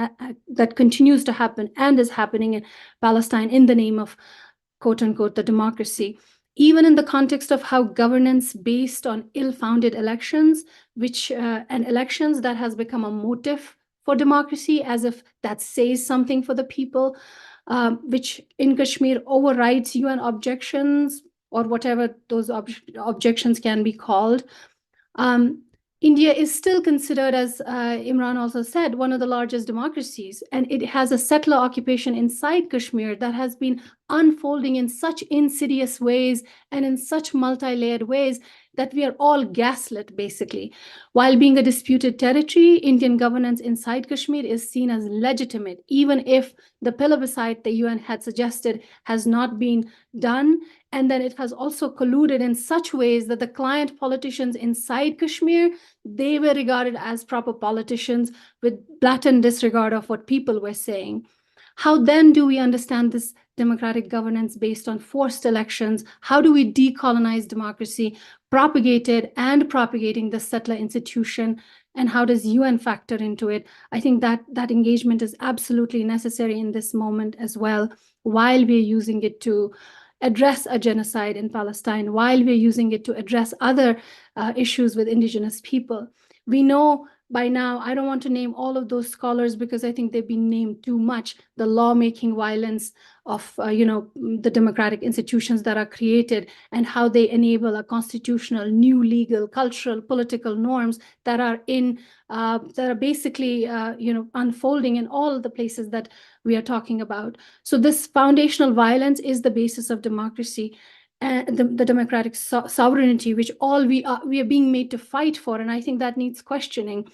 H: that continues to happen and is happening in Palestine in the name of, quote unquote, the democracy. Even in the context of how governance based on ill-founded elections, and elections that has become a motive for democracy, as if that says something for the people, which in Kashmir overrides UN objections, or whatever those objections can be called. India is still considered, as Imran also said, one of the largest democracies, and it has a settler occupation inside Kashmir that has been unfolding in such insidious ways and in such multi-layered ways that we are all gaslit, basically. While being a disputed territory, Indian governance inside Kashmir is seen as legitimate, even if the plebiscite the UN had suggested has not been done. And then it has also colluded in such ways that the client politicians inside Kashmir, they were regarded as proper politicians with blatant disregard of what people were saying. How then do we understand this democratic governance based on forced elections? How do we decolonize democracy, propagated and propagating the settler institution? And how does UN factor into it? I think that engagement is absolutely necessary in this moment as well, while we're using it to address a genocide in Palestine, while we're using it to address other issues with Indigenous people. We know by now, I don't want to name all of those scholars because I think they've been named too much, the lawmaking violence of the democratic institutions that are created and how they enable a constitutional, new legal, cultural, political norms that are basically unfolding in all the places that we are talking about. So this foundational violence is the basis of democracy and the democratic sovereignty, which we are being made to fight for. And I think that needs questioning.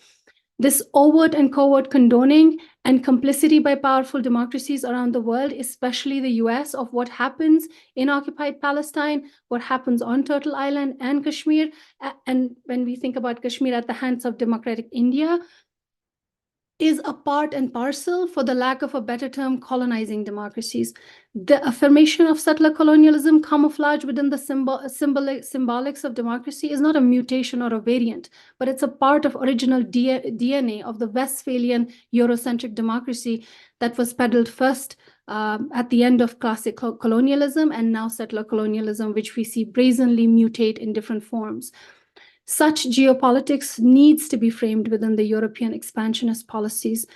H: This overt and covert condoning and complicity by powerful democracies around the world, especially the US, of what happens in occupied Palestine, what happens on Turtle Island and Kashmir, and when we think about Kashmir at the hands of democratic India, is a part and parcel, for the lack of a better term, colonizing democracies. The affirmation of settler colonialism camouflage within the symbolics of democracy is not a mutation or a variant, but it's a part of original DNA of the Westphalian Eurocentric democracy that was peddled first at the end of classic colonialism and now settler colonialism, which we see brazenly mutate in different forms. Such geopolitics needs to be framed within the European expansionist policies.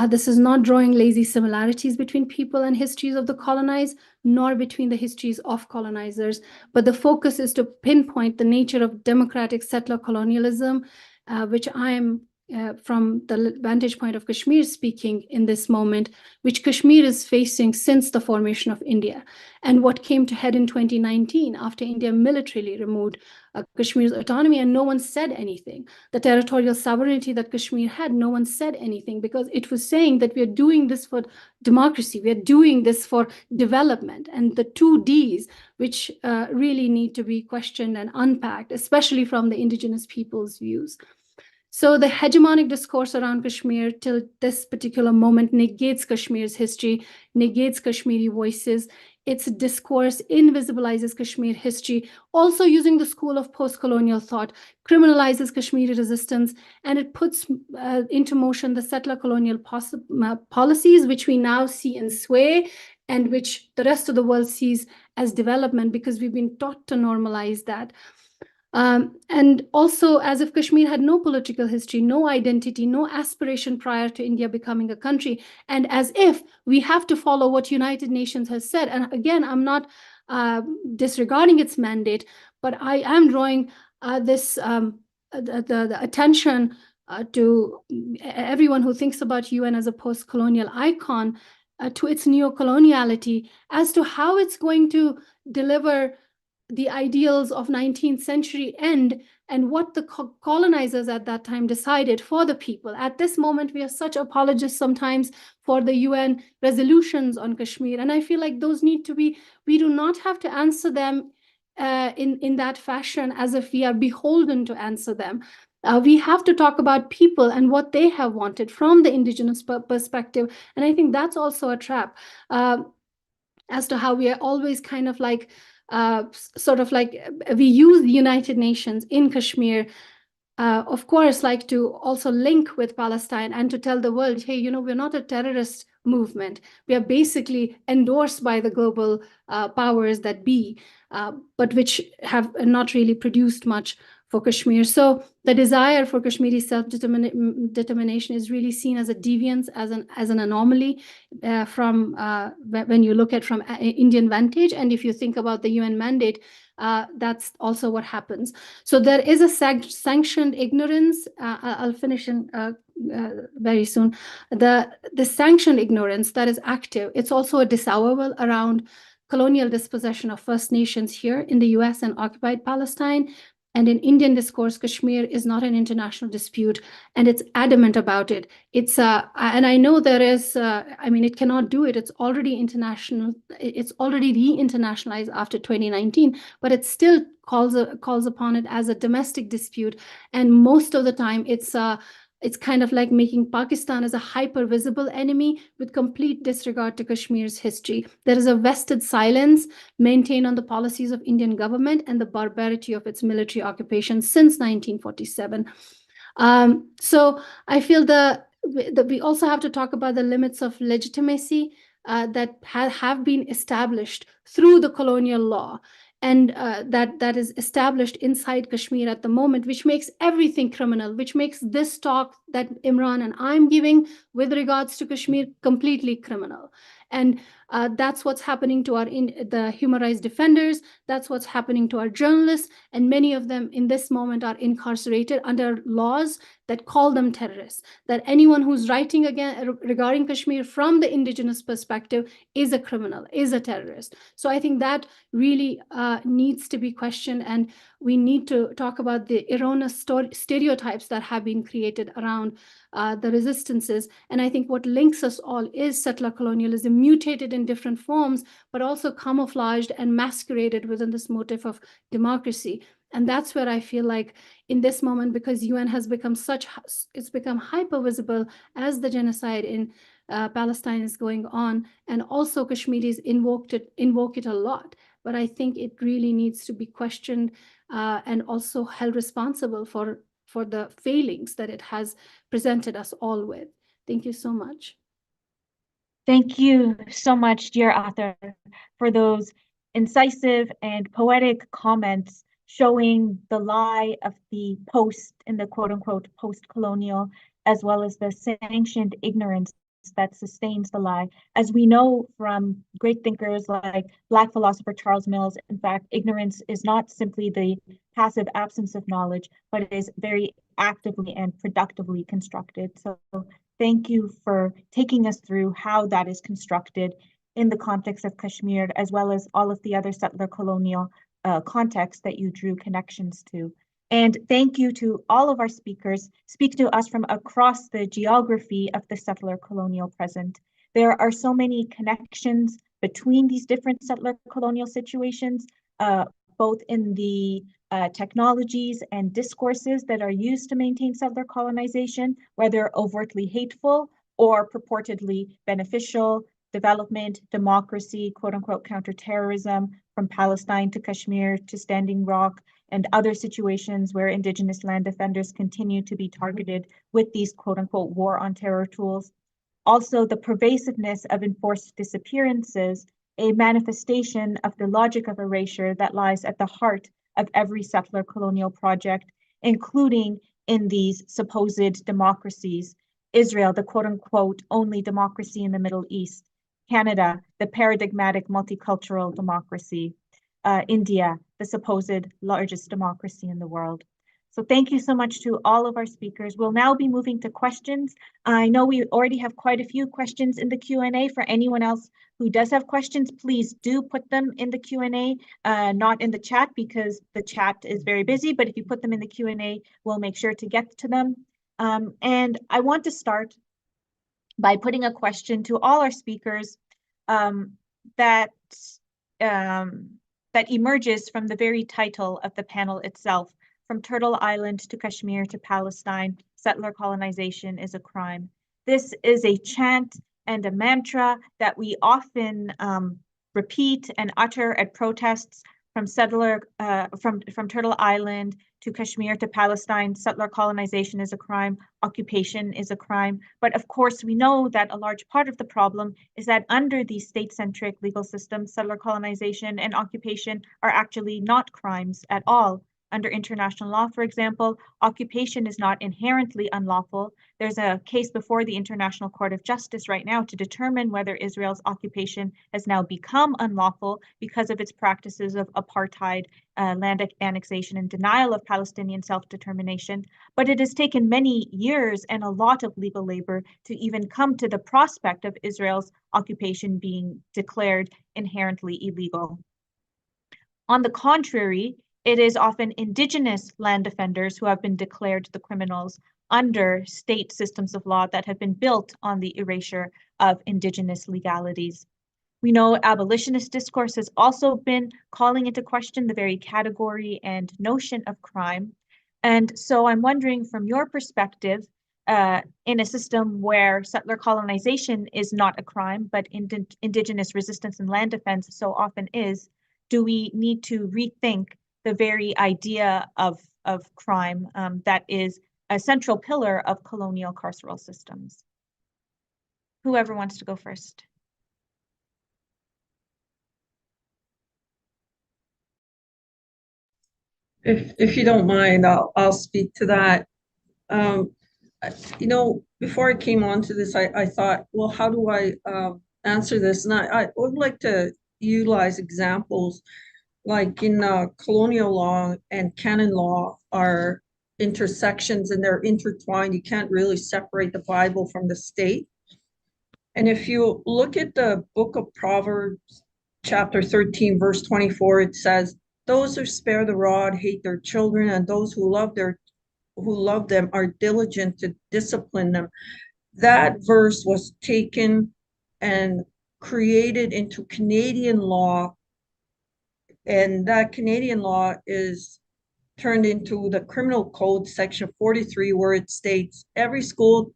H: This is not drawing lazy similarities between people and histories of the colonized, nor between the histories of colonizers, but the focus is to pinpoint the nature of democratic settler colonialism, which I am from the vantage point of Kashmir speaking in this moment, which Kashmir is facing since the formation of India, and what came to head in 2019 after India militarily removed Kashmir's autonomy, and no one said anything. The territorial sovereignty that Kashmir had, no one said anything, because it was saying that we are doing this for democracy, we are doing this for development, and the 2Ds, which really need to be questioned and unpacked, especially from the indigenous peoples' views. So the hegemonic discourse around Kashmir till this particular moment negates Kashmir's history, negates Kashmiri voices. Its discourse invisibilizes Kashmir history, also using the school of post-colonial thought, criminalizes Kashmiri resistance, and it puts into motion the settler colonial policies, which we now see in sway and which the rest of the world sees as development, because we've been taught to normalize that. And also, as if Kashmir had no political history, no identity, no aspiration prior to India becoming a country, and as if we have to follow what United Nations has said. And again, I'm not disregarding its mandate, but I am drawing the attention to everyone who thinks about UN as a post-colonial icon to its neo-coloniality as to how it's going to deliver the ideals of 19th century end and what the colonizers at that time decided for the people. At this moment, we are such apologists sometimes for the UN resolutions on Kashmir. And I feel like those need to be, we do not have to answer them in that fashion as if we are beholden to answer them. We have to talk about people and what they have wanted from the indigenous perspective. And I think that's also a trap as to how we are always kind of like, sort of like we use the United Nations in Kashmir, of course, like to also link with Palestine and to tell the world, hey, you know, we're not a terrorist movement. We are basically endorsed by the global powers that be, but which have not really produced much for Kashmir. So the desire for Kashmiri self-determination is really seen as a deviance, as an anomaly from when you look at from Indian vantage. And if you think about the UN mandate, that's also what happens. So there is a sanctioned ignorance. I'll finish in very soon. The sanctioned ignorance that is active. It's also a disavowal around colonial dispossession of First Nations here in the US and occupied Palestine. And in Indian discourse, Kashmir is not an international dispute, and it's adamant about it. It's and I know there is, I mean, it cannot do it. It's already international. It's already re-internationalized after 2019, but it still calls upon it as a domestic dispute. And most of the time, it's kind of like making Pakistan as a hyper-visible enemy with complete disregard to Kashmir's history. There is a vested silence maintained on the policies of Indian government and the barbarity of its military occupation since 1947. So I feel that we also have to talk about the limits of legitimacy that have been established through the colonial law. And that is established inside Kashmir at the moment, which makes everything criminal, which makes this talk that Imran and I'm giving with regards to Kashmir completely criminal. And that's what's happening to the human rights defenders. That's what's happening to our journalists. And many of them in this moment are incarcerated under laws that call them terrorists, that anyone who's writing again regarding Kashmir from the indigenous perspective is a criminal, is a terrorist. So I think that really needs to be questioned, and we need to talk about the erroneous stereotypes that have been created around the resistances. And I think what links us all is settler colonialism, mutated in different forms, but also camouflaged and masqueraded within this motif of democracy. And that's where I feel like in this moment, because UN has become it's become hyper visible as the genocide in Palestine is going on, and also Kashmiris invoke it a lot. But I think it really needs to be questioned and also held responsible for the failings that it has presented us all with. Thank you so much.
C: Thank you so much, dear Ather, for those incisive and poetic comments showing the lie of the in the quote unquote post-colonial, as well as the sanctioned ignorance that sustains the lie. As we know from great thinkers like Black philosopher Charles Mills, in fact, ignorance is not simply the passive absence of knowledge, but it is very actively and productively constructed. So thank you for taking us through how that is constructed in the context of Kashmir, as well as all of the other settler colonial contexts that you drew connections to. And thank you to all of our speakers. Speak to us from across the geography of the settler colonial present. There are so many connections between these different settler colonial situations, both in the technologies and discourses that are used to maintain settler colonization, whether overtly hateful or purportedly beneficial, development, democracy, quote unquote, counterterrorism, from Palestine to Kashmir to Standing Rock, and other situations where Indigenous land defenders continue to be targeted with these quote unquote war on terror tools. Also, the pervasiveness of enforced disappearances, a manifestation of the logic of erasure that lies at the heart of every settler colonial project, including in these supposed democracies. Israel, the quote unquote only democracy in the Middle East. Canada, the paradigmatic multicultural democracy. India, the supposed largest democracy in the world. So thank you so much to all of our speakers. We'll now be moving to questions. I know we already have quite a few questions in the Q&A. For anyone else who does have questions, please do put them in the Q&A, not in the chat because the chat is very busy, but if you put them in the Q&A, we'll make sure to get to them. And I want to start by putting a question to all our speakers that emerges from the very title of the panel itself. From Turtle Island to Kashmir to Palestine, settler colonization is a crime. This is a chant and a mantra that we often repeat and utter at protests from Turtle Island to Kashmir to Palestine. Settler colonization is a crime, occupation is a crime. But of course, we know that a large part of the problem is that under these state-centric legal systems, settler colonization and occupation are actually not crimes at all. Under international law, for example, occupation is not inherently unlawful. There's a case before the International Court of Justice right now to determine whether Israel's occupation has now become unlawful because of its practices of apartheid, land annexation, and denial of Palestinian self-determination. But it has taken many years and a lot of legal labor to even come to the prospect of Israel's occupation being declared inherently illegal. On the contrary, it is often Indigenous land defenders who have been declared the criminals under state systems of law that have been built on the erasure of Indigenous legalities. We know abolitionist discourse has also been calling into question the very category and notion of crime. And so I'm wondering, from your perspective, in a system where settler colonization is not a crime, but Indigenous resistance and land defense so often is, do we need to rethink the very idea of crime that is a central pillar of colonial carceral systems? Whoever wants to go first.
D: If you don't mind, I'll speak to that. You know, before I came onto this, I thought, well, how do I answer this? And I would like to utilize examples like in colonial law and canon law are intersections and they're intertwined. You can't really separate the Bible from the state. And if you look at the book of Proverbs, chapter 13, verse 24, it says, "Those who spare the rod hate their children, and those who love them are diligent to discipline them." That verse was taken and created into Canadian law, and that Canadian law is turned into the Criminal Code, section 43, where it states every school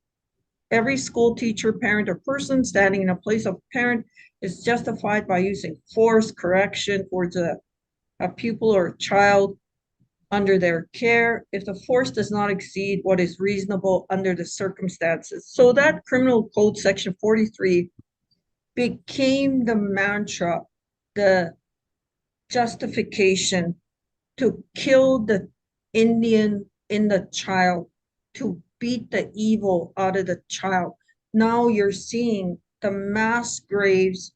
D: teacher, parent, or person standing in a place of parent is justified by using force, correction towards a pupil or a child under their care if the force does not exceed what is reasonable under the circumstances. So that Criminal Code, section 43, became the mantra, the justification to kill the Indian in the child, to beat the evil out of the child. Now you're seeing the mass graves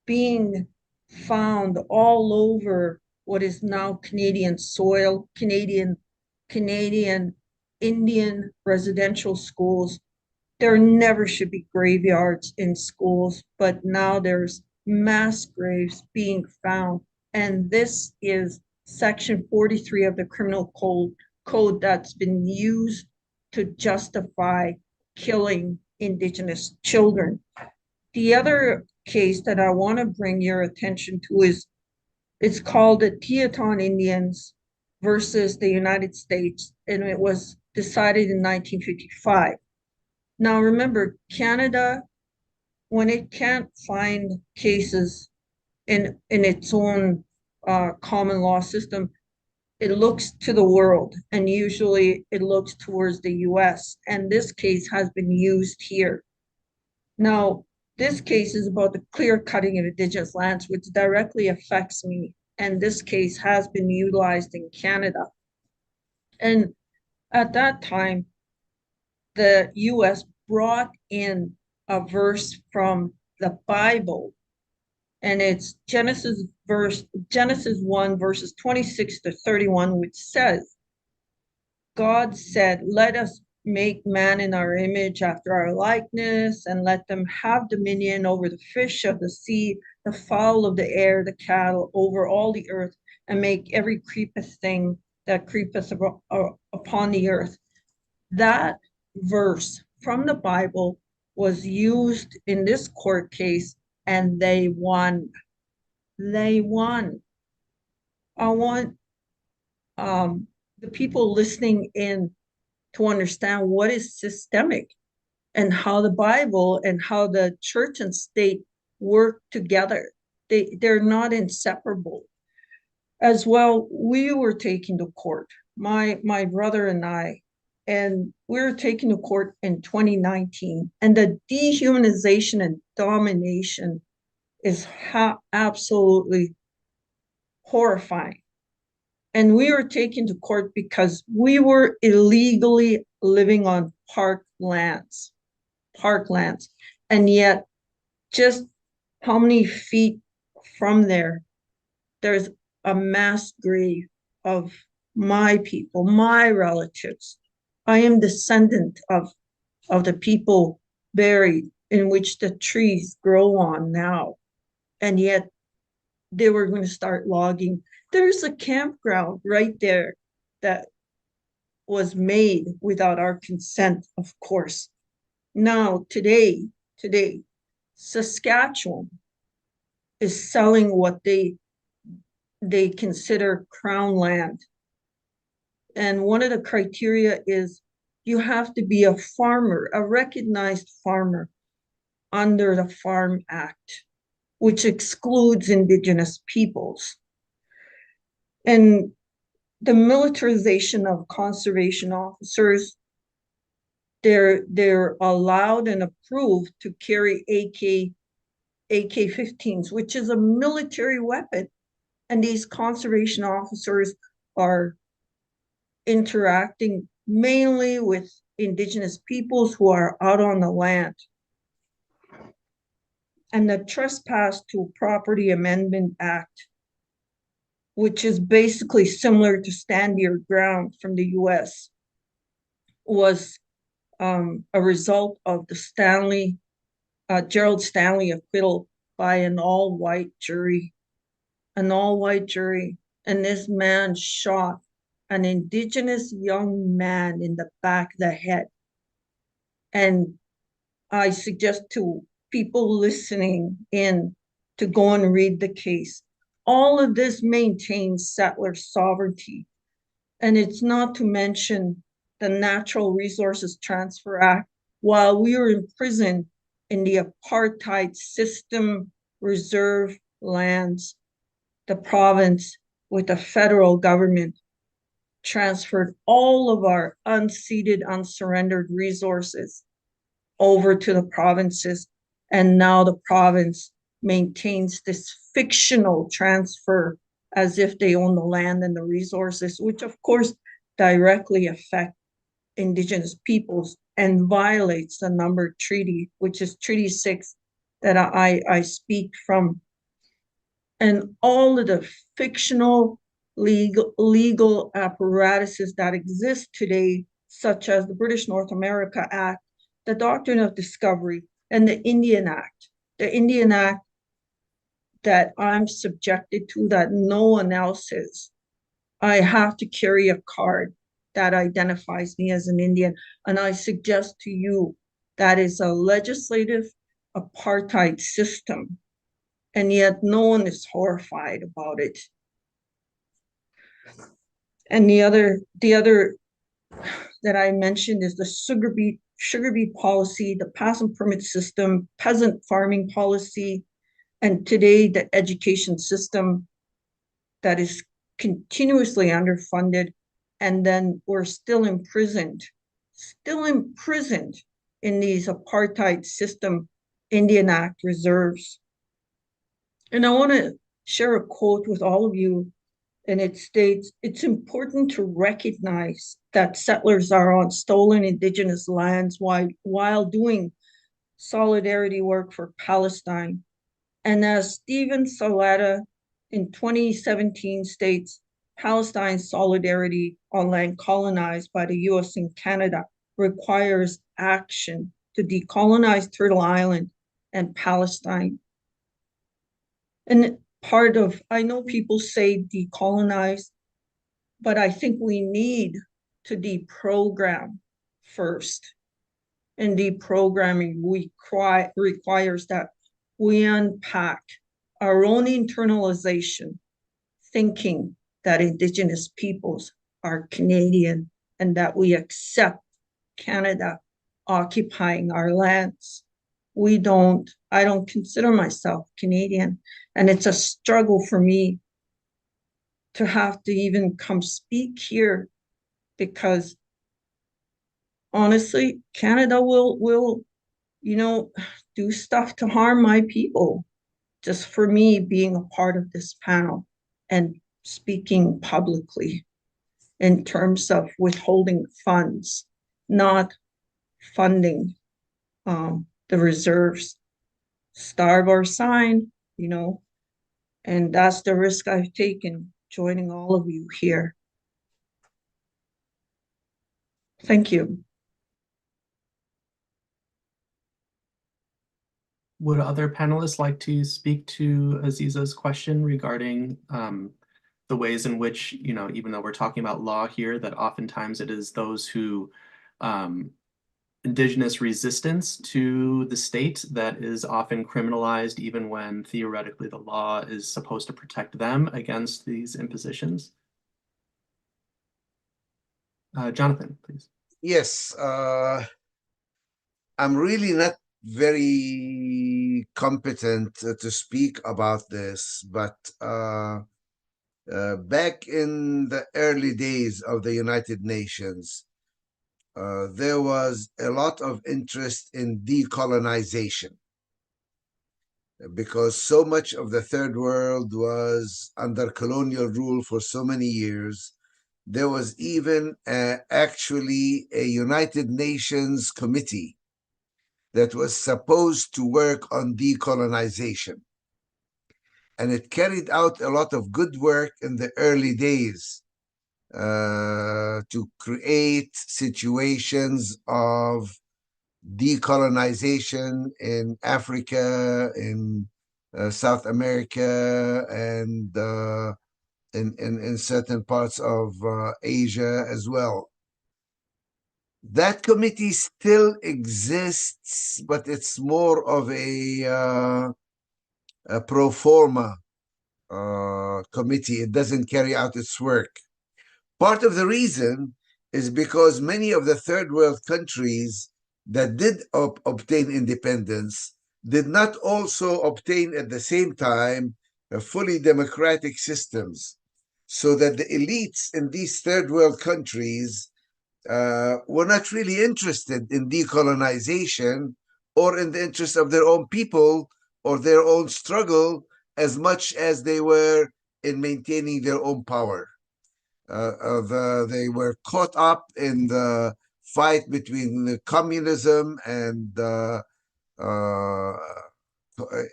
D: being found all over what is now Canadian soil, Canadian Indian residential schools. There never should be graveyards in schools, but now there's mass graves being found. And this is Section 43 of the Criminal Code that's been used to justify killing Indigenous children. The other case that I want to bring your attention to is, it's called the Teton Indians versus the United States, and it was decided in 1955. Now remember, Canada, when it can't find cases in its own common law system, it looks to the world, and usually it looks towards the US, and this case has been used here. Now, this case is about the clear cutting of Indigenous lands, which directly affects me, and this case has been utilized in Canada. And at that time, the US brought in a verse from the Bible, and it's Genesis 1 verses 26 to 31, which says, God said, let us make man in our image after our likeness, and let them have dominion over the fish of the sea, the fowl of the air, the cattle, over all the earth, and make every creepeth thing that creepeth upon the earth. That verse from the Bible was used in this court case, and they won. They won. I want the people listening in to understand what is systemic and how the Bible and how the church and state work together. They're not inseparable. As well, we were taken to court, my brother and I, and we were taken to court in 2019. And the dehumanization and domination is absolutely horrifying. And we were taken to court because we were illegally living on parklands. And yet, just how many feet from there, there's a mass grave of my people, my relatives. I am descendant of the people buried in which the trees grow on now. And yet they were going to start logging. There's a campground right there that was made without our consent, of course. Now, today, Saskatchewan is selling what they consider crown land. And one of the criteria is you have to be a farmer, a recognized farmer under the Farm Act, which excludes Indigenous peoples. And the militarization of conservation officers, they're allowed and approved to carry AK-15s, which is a military weapon. And these conservation officers are interacting mainly with Indigenous peoples who are out on the land. And the Trespass to Property Amendment Act, which is basically similar to Stand Your Ground from the US, was a result of the Gerald Stanley acquittal by an all-white jury. And this man shot an Indigenous young man in the back of the head. And I suggest to people listening in to go and read the case. All of this maintains settler sovereignty. And it's not to mention the Natural Resources Transfer Act. While we were imprisoned in the apartheid system reserve lands, the province with the federal government transferred all of our unceded, unsurrendered resources over to the provinces. And now the province maintains this fictional transfer as if they own the land and the resources, which of course directly affect Indigenous peoples and violates the number treaty, which is Treaty 6 that I speak from. And all of the fictional legal apparatuses that exist today, such as the British North America Act, the Doctrine of Discovery, and the Indian Act. The Indian Act that I'm subjected to that no one else is. I have to carry a card that identifies me as an Indian. And I suggest to you that is a legislative apartheid system. And yet no one is horrified about it. And the other that I mentioned is the sugar beet policy, the pass and permit system, peasant farming policy, and today the education system that is continuously underfunded. And then we're still imprisoned in these apartheid system Indian Act reserves. And I want to share a quote with all of you. And it states, it's important to recognize that settlers are on stolen Indigenous lands while doing solidarity work for Palestine. And as Stephen Salata in 2017 states, Palestine's solidarity on land colonized by the US and Canada requires action to decolonize Turtle Island and Palestine. And I know people say decolonize, but I think we need to deprogram first. And deprogramming requires that we unpack our own internalization, thinking that Indigenous peoples are Canadian and that we accept Canada occupying our lands. I don't consider myself Canadian. And it's a struggle for me to have to even come speak here, because honestly, Canada will do stuff to harm my people just for me being a part of this panel and speaking publicly in terms of withholding funds, not funding the reserves. Starve or sign, and that's the risk I've taken joining all of you here. Thank you.
B: Would other panelists like to speak to Aziza's question regarding the ways in which, even though we're talking about law here, that oftentimes it is those who Indigenous resistance to the state that is often criminalized, even when theoretically the law is supposed to protect them against these impositions? Jonathan, please.
F: Yes, I'm really not very competent to speak about this, but back in the early days of the United Nations, there was a lot of interest in decolonization, because so much of the third world was under colonial rule for so many years. There was even actually a United Nations committee that was supposed to work on decolonization. And it carried out a lot of good work in the early days to create situations of decolonization in Africa, in South America, and in certain parts of Asia as well. That committee still exists, but it's more of a pro forma committee. It doesn't carry out its work. Part of the reason is because many of the third world countries that did obtain independence did not also obtain at the same time fully democratic systems, so that the elites in these third world countries were not really interested in decolonization or in the interest of their own people or their own struggle as much as they were in maintaining their own power. They were caught up in the fight between the communism and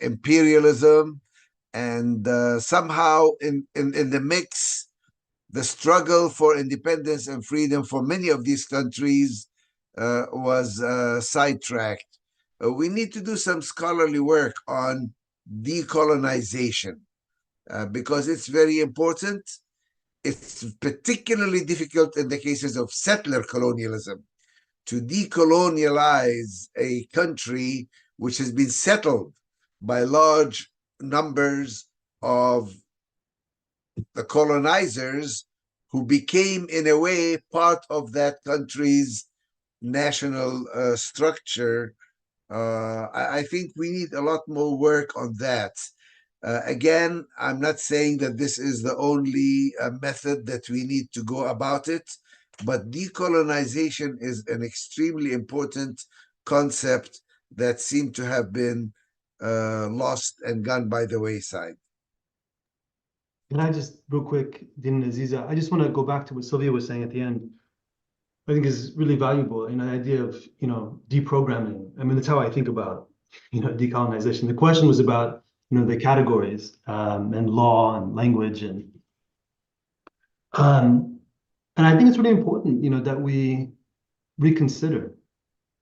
F: imperialism, and somehow in the mix, the struggle for independence and freedom for many of these countries was sidetracked. We need to do some scholarly work on decolonization because it's very important. It's particularly difficult in the cases of settler colonialism to decolonialize a country which has been settled by large numbers of the colonizers who became, in a way, part of that country's national structure. I think we need a lot more work on that. Again, I'm not saying that this is the only method that we need to go about it, but decolonization is an extremely important concept that seemed to have been lost and gone by the wayside.
G: Can I just, real quick, Dean and Aziza, I just want to go back to what Sylvia was saying at the end. I think is really valuable in the idea of, deprogramming. I mean, that's how I think about, decolonization. The question was about, the categories and law and language and I think it's really important, that we reconsider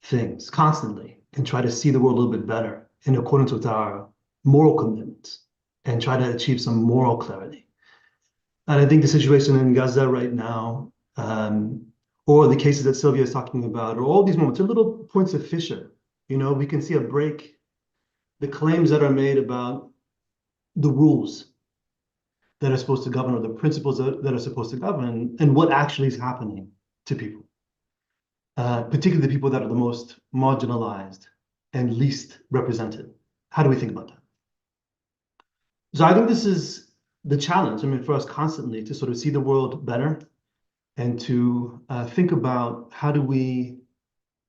G: things constantly and try to see the world a little bit better in accordance with our moral commitments and try to achieve some moral clarity. And I think the situation in Gaza right now, or the cases that Sylvia is talking about, or all these moments are little points of fissure. We can see a break, the claims that are made about the rules that are supposed to govern, or the principles that are supposed to govern, and what actually is happening to people, particularly the people that are the most marginalized and least represented. How do we think about that? So I think this is the challenge, for us constantly to sort of see the world better and to think about how do we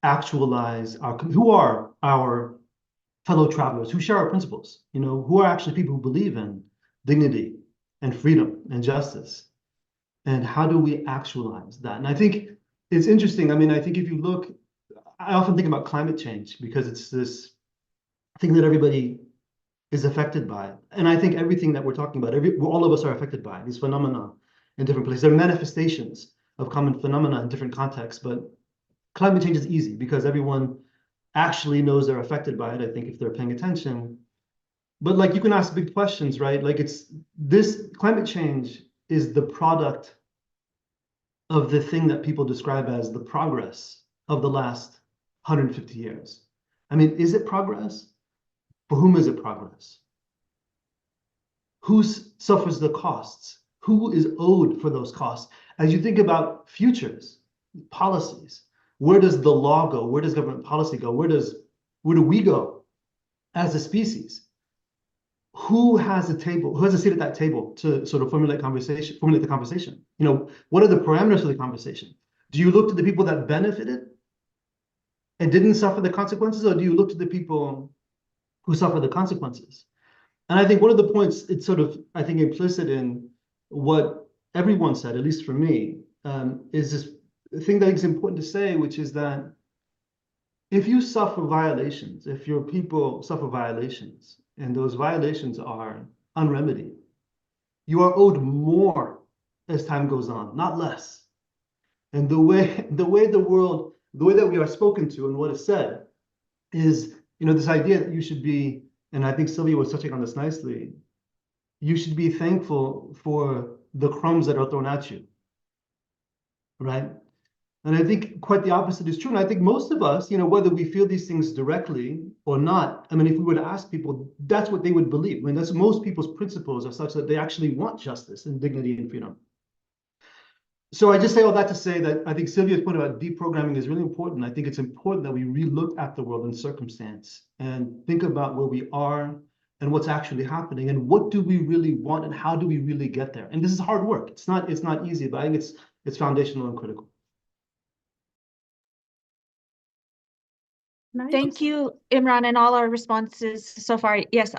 G: actualize who are our fellow travelers, who share our principles, who are actually people who believe in dignity and freedom and justice, and how do we actualize that? And I think it's interesting. I think if you look, I often think about climate change because it's this thing that everybody is affected by. And I think everything that we're talking about, all of us are affected by these phenomena in different places. They're manifestations of common phenomena in different contexts, but climate change is easy because everyone actually knows they're affected by it, I think, if they're paying attention. But you can ask big questions, right? This climate change is the product of the thing that people describe as the progress of the last 150 years. Is it progress? For whom is it progress? Who suffers the costs? Who is owed for those costs? As you think about futures, policies, where does the law go? Where does government policy go? Where do we go as a species? Who has a table? Who has a seat at that table to sort of formulate the conversation? What are the parameters of the conversation? Do you look to the people that benefited and didn't suffer the consequences, or do you look to the people who suffer the consequences? And I think one of the points, it's sort of, I think, implicit in what everyone said, at least for me, is this thing that is important to say, which is that if you suffer violations, if your people suffer violations, and those violations are unremedied, you are owed more as time goes on, not less. And the way that we are spoken to and what is said is, this idea that you should be, and I think Sylvia was touching on this nicely, you should be thankful for the crumbs that are thrown at you, right? And I think quite the opposite is true. And I think most of us, whether we feel these things directly or not, if we were to ask people, that's what they would believe. That's most people's principles are such that they actually want justice and dignity and freedom. So I just say all that to say that I think Sylvia's point about deprogramming is really important. I think it's important that we relook at the world and circumstance and think about where we are and what's actually happening and what do we really want and how do we really get there. And this is hard work. It's not easy, but I think it's foundational and critical.
C: Thank you, Imran, and all our responses so far. Yes,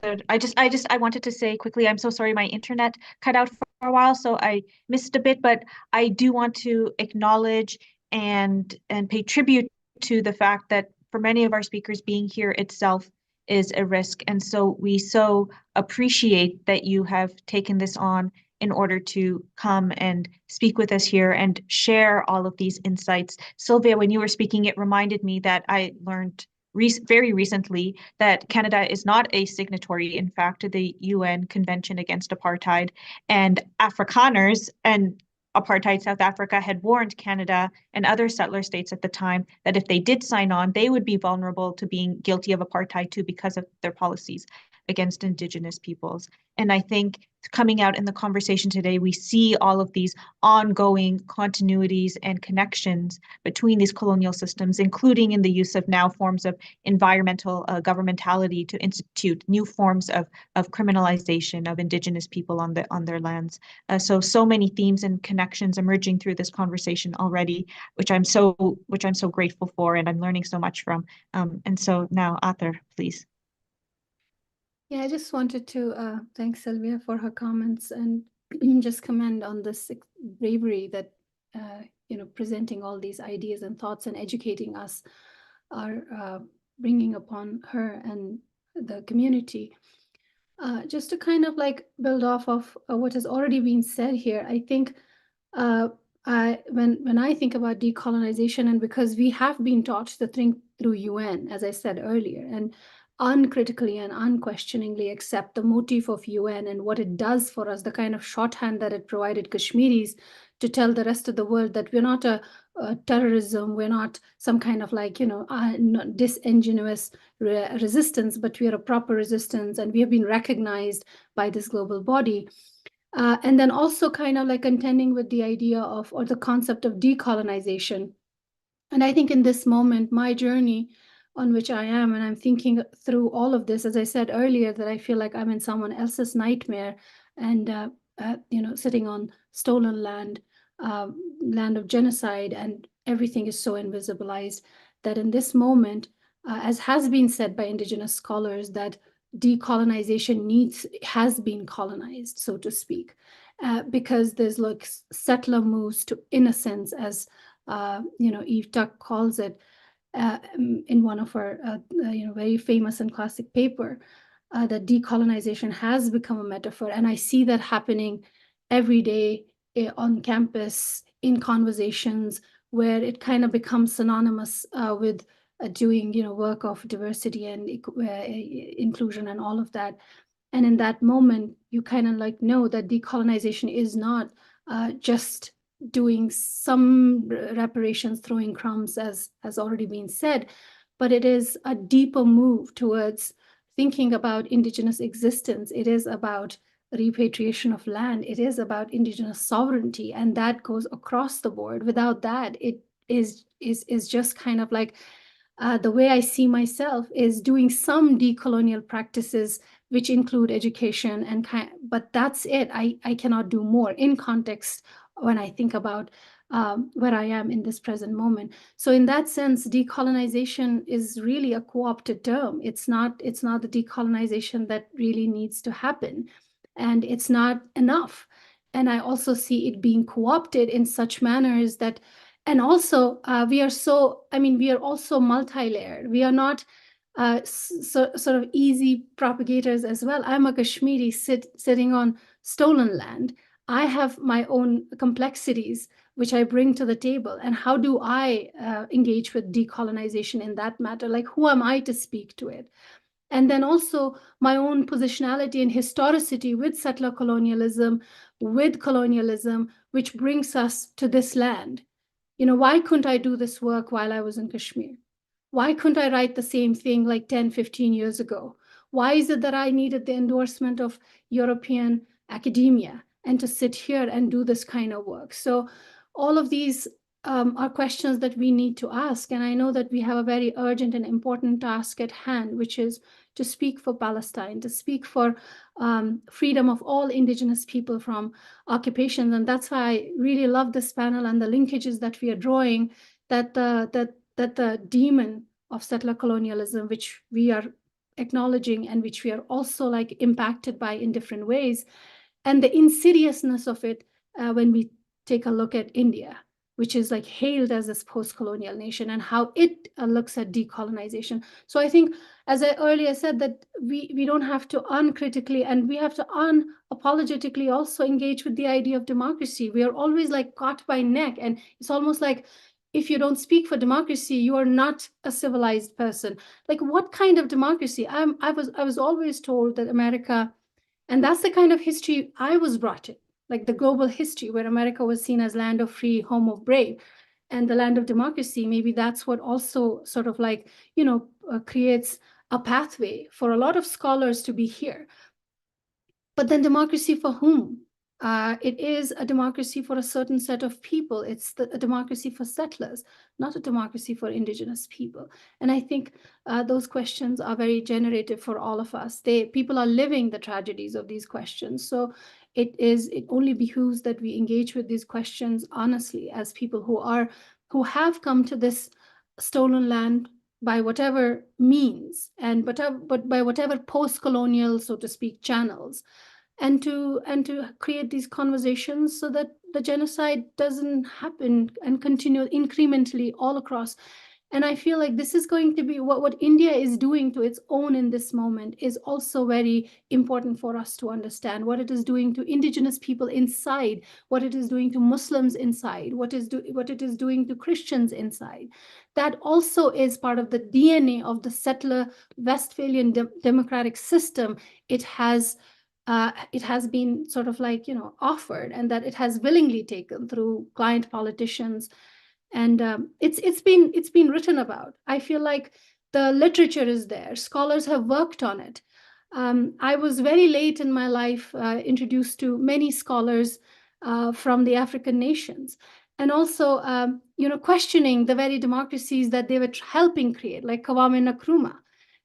C: Ather. I wanted to say quickly, I'm so sorry my internet cut out for a while, so I missed a bit, but I do want to acknowledge and pay tribute to the fact that for many of our speakers, being here itself is a risk. And so we so appreciate that you have taken this on in order to come and speak with us here and share all of these insights. Sylvia, when you were speaking, it reminded me that I learned very recently that Canada is not a signatory, in fact, to the UN Convention Against Apartheid, and Afrikaners and apartheid South Africa had warned Canada and other settler states at the time that if they did sign on, they would be vulnerable to being guilty of apartheid too because of their policies against Indigenous peoples. And I think coming out in the conversation today, we see all of these ongoing continuities and connections between these colonial systems, including in the use of now forms of environmental governmentality to institute new forms of criminalization of Indigenous people on their lands. So many themes and connections emerging through this conversation already, which I'm so grateful for, and I'm learning so much from. And so now, Ather, please.
H: Yeah, I just wanted to thank Sylvia for her comments and just commend on this bravery that, presenting all these ideas and thoughts and educating us are bringing upon her and the community. Just to kind of like build off of what has already been said here, I think when I think about decolonization, and because we have been taught to think through UN, as I said earlier, and uncritically and unquestioningly accept the motif of UN and what it does for us, the kind of shorthand that it provided Kashmiris to tell the rest of the world that we're not a terrorism, we're not some kind of like, disingenuous resistance, but we are a proper resistance, and we have been recognized by this global body. And then also kind of like contending with the idea of, or the concept of decolonization. And I think in this moment, my journey on which I am, and I'm thinking through all of this, as I said earlier, that I feel like I'm in someone else's nightmare and, sitting on stolen land, land of genocide, and everything is so invisibilized that in this moment, as has been said by Indigenous scholars, that decolonization has been colonized, so to speak, because there's like settler moves to innocence, as Eve Tuck calls it in one of her very famous and classic paper, that decolonization has become a metaphor, and I see that happening every day on campus in conversations where it kind of becomes synonymous with doing work of diversity and inclusion and all of that. And in that moment, you kind of like know that decolonization is not just doing some reparations, throwing crumbs, as has already been said, but it is a deeper move towards thinking about Indigenous existence. It is about repatriation of land. It is about Indigenous sovereignty, and that goes across the board. Without that, it is just kind of like the way I see myself is doing some decolonial practices, which include education and but that's it. I cannot do more in context when I think about where I am in this present moment. So in that sense, decolonization is really a co-opted term. It's not the decolonization that really needs to happen, and it's not enough. And I also see it being co-opted in such manners that, and also we are also multi-layered. We are not sort of easy propagators as well. I'm a Kashmiri sitting on stolen land. I have my own complexities, which I bring to the table. And how do I engage with decolonization in that matter? Like, who am I to speak to it? And then also my own positionality and historicity with settler colonialism, with colonialism, which brings us to this land. Why couldn't I do this work while I was in Kashmir? Why couldn't I write the same thing like 10, 15 years ago? Why is it that I needed the endorsement of European academia and to sit here and do this kind of work? So all of these are questions that we need to ask. And I know that we have a very urgent and important task at hand, which is to speak for Palestine, to speak for freedom of all Indigenous people from occupation. And that's why I really love this panel and the linkages that we are drawing, that the demon of settler colonialism, which we are acknowledging and which we are also like impacted by in different ways, and the insidiousness of it when we take a look at India, which is like hailed as this post-colonial nation, and how it looks at decolonization. So I think, as I earlier said, that we don't have to uncritically, and we have to unapologetically also engage with the idea of democracy. We are always like caught by neck, and it's almost like, if you don't speak for democracy, you are not a civilized person. Like, what kind of democracy? I was always told that America, and that's the kind of history I was brought in, like the global history where America was seen as land of free, home of brave, and the land of democracy. Maybe that's what also sort of like, creates a pathway for a lot of scholars to be here. But then democracy for whom? It is a democracy for a certain set of people. It's a democracy for settlers, not a democracy for Indigenous people. And I think those questions are very generative for all of us. People are living the tragedies of these questions. So it only behooves that we engage with these questions honestly as people who have come to this stolen land by whatever means, but by whatever post-colonial, so to speak, channels. And to create these conversations so that the genocide doesn't happen and continue incrementally all across. And I feel like this is going to be what India is doing to its own in this moment is also very important for us to understand what it is doing to Indigenous people inside, what it is doing to Muslims inside, what it is doing to Christians inside. That also is part of the DNA of the settler Westphalian democratic system. It has been sort of like, offered, and that it has willingly taken through client politicians. And it's been written about. I feel like the literature is there. Scholars have worked on it. I was very late in my life introduced to many scholars from the African nations, and also questioning the very democracies that they were helping create, like Kwame Nkrumah.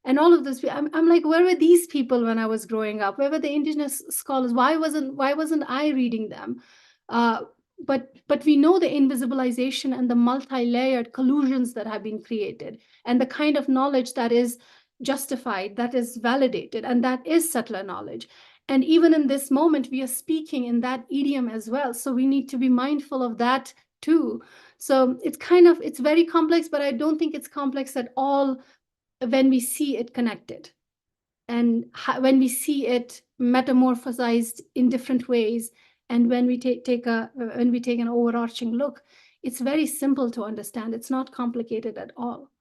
H: And all of this, I'm like, where were these people when I was growing up? Where were the Indigenous scholars? Why wasn't I reading them? But we know the invisibilization and the multi-layered collusions that have been created, and the kind of knowledge that is justified, that is validated, and that is settler knowledge. And even in this moment, we are speaking in that idiom as well. So we need to be mindful of that too. So it's very complex, but I don't think it's complex at all when we see it connected, and when we see it metamorphosized in different ways, and when we take an overarching look, it's very simple to understand. It's not complicated at all.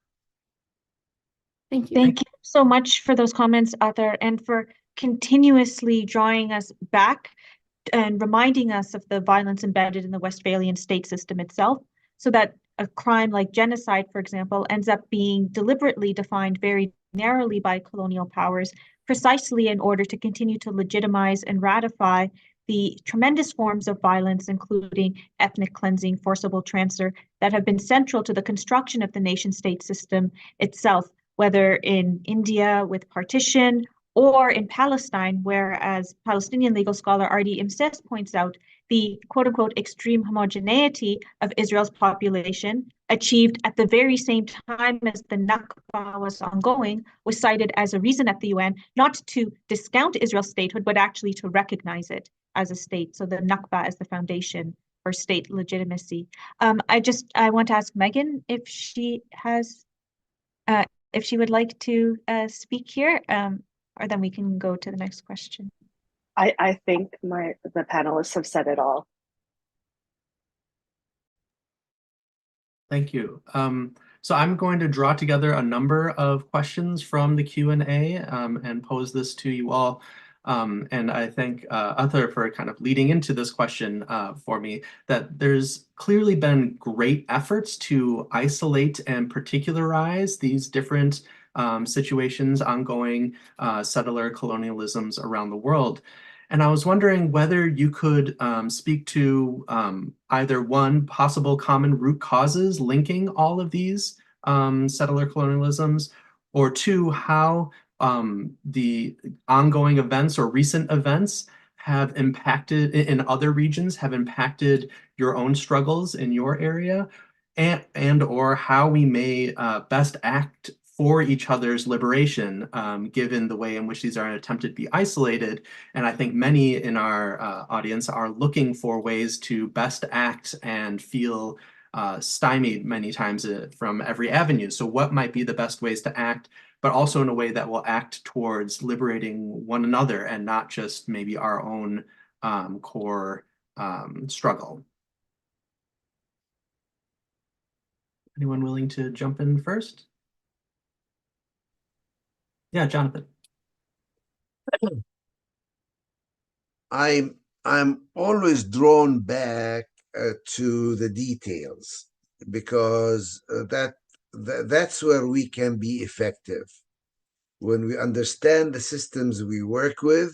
H: Thank you.
C: Thank you so much for those comments, Ather, and for continuously drawing us back and reminding us of the violence embedded in the Westphalian state system itself, so that a crime like genocide, for example, ends up being deliberately defined very narrowly by colonial powers, precisely in order to continue to legitimize and ratify the tremendous forms of violence, including ethnic cleansing, forcible transfer, that have been central to the construction of the nation-state system itself, whether in India with partition, or in Palestine, where, as Palestinian legal scholar Ardi Imses points out, the quote-unquote extreme homogeneity of Israel's population, achieved at the very same time as the Nakba was ongoing, was cited as a reason at the UN not to discount Israel's statehood, but actually to recognize it as a state. So the Nakba as the foundation for state legitimacy. I want to ask Megan if she would like to speak here. Or then we can go to the next question.
E: I think the panelists have said it all.
B: Thank you. So I'm going to draw together a number of questions from the Q&A and pose this to you all. And I thank Ather for kind of leading into this question for me, that there's clearly been great efforts to isolate and particularize these different situations, ongoing settler colonialisms around the world. And I was wondering whether you could speak to either one, possible common root causes linking all of these settler colonialisms, or two, how the ongoing events or recent events have impacted in other regions, have impacted your own struggles in your area, and or how we may best act for each other's liberation, given the way in which these are attempted to be isolated. And I think many in our audience are looking for ways to best act and feel stymied many times from every avenue. So what might be the best ways to act, but also in a way that will act towards liberating one another and not just maybe our own core struggle. Anyone willing to jump in first? Yeah, Jonathan.
F: I'm always drawn back to the details, because that's where we can be effective. When we understand the systems we work with,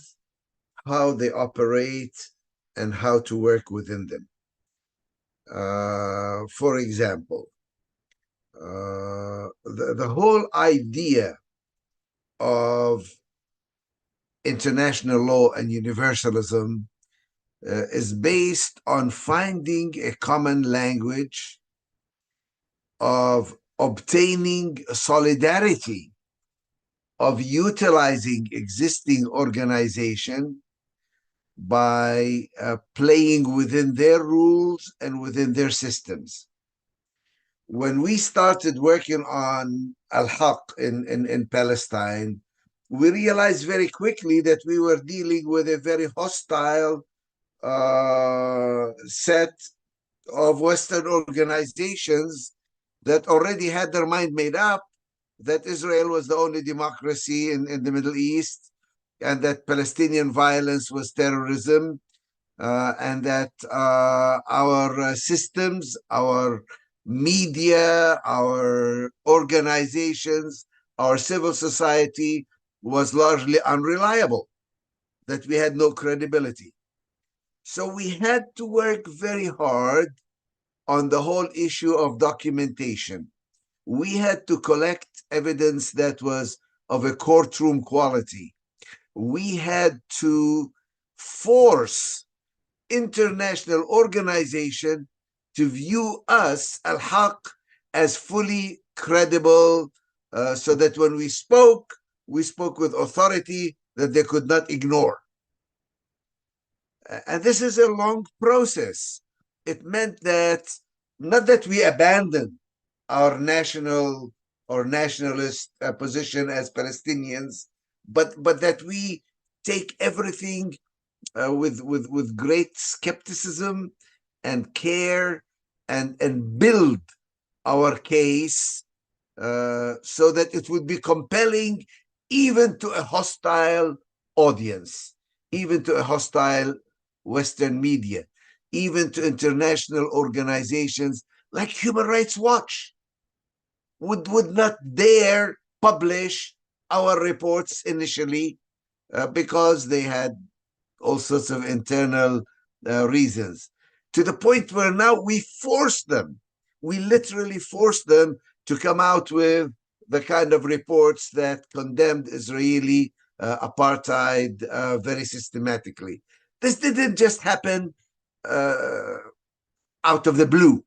F: how they operate, and how to work within them. For example, the whole idea of international law and universalism is based on finding a common language, of obtaining solidarity, of utilizing existing organization by playing within their rules and within their systems. When we started working on Al-Haq in Palestine, we realized very quickly that we were dealing with a very hostile set of Western organizations that already had their mind made up that Israel was the only democracy in the Middle East, and that Palestinian violence was terrorism, and that our systems, our media, our organizations, our civil society was largely unreliable, that we had no credibility. So we had to work very hard on the whole issue of documentation. We had to collect evidence that was of a courtroom quality. We had to force international organization to view us, Al-Haq, as fully credible, so that when we spoke with authority that they could not ignore. And this is a long process. It meant that, not that we abandoned our national or nationalist position as Palestinians, but that we take everything with great skepticism and care, and build our case so that it would be compelling even to a hostile audience, even to a hostile Western media, even to international organizations like Human Rights Watch would not dare publish our reports initially because they had all sorts of internal reasons, to the point where now we literally forced them to come out with the kind of reports that condemned Israeli apartheid very systematically. This didn't just happen out of the blue.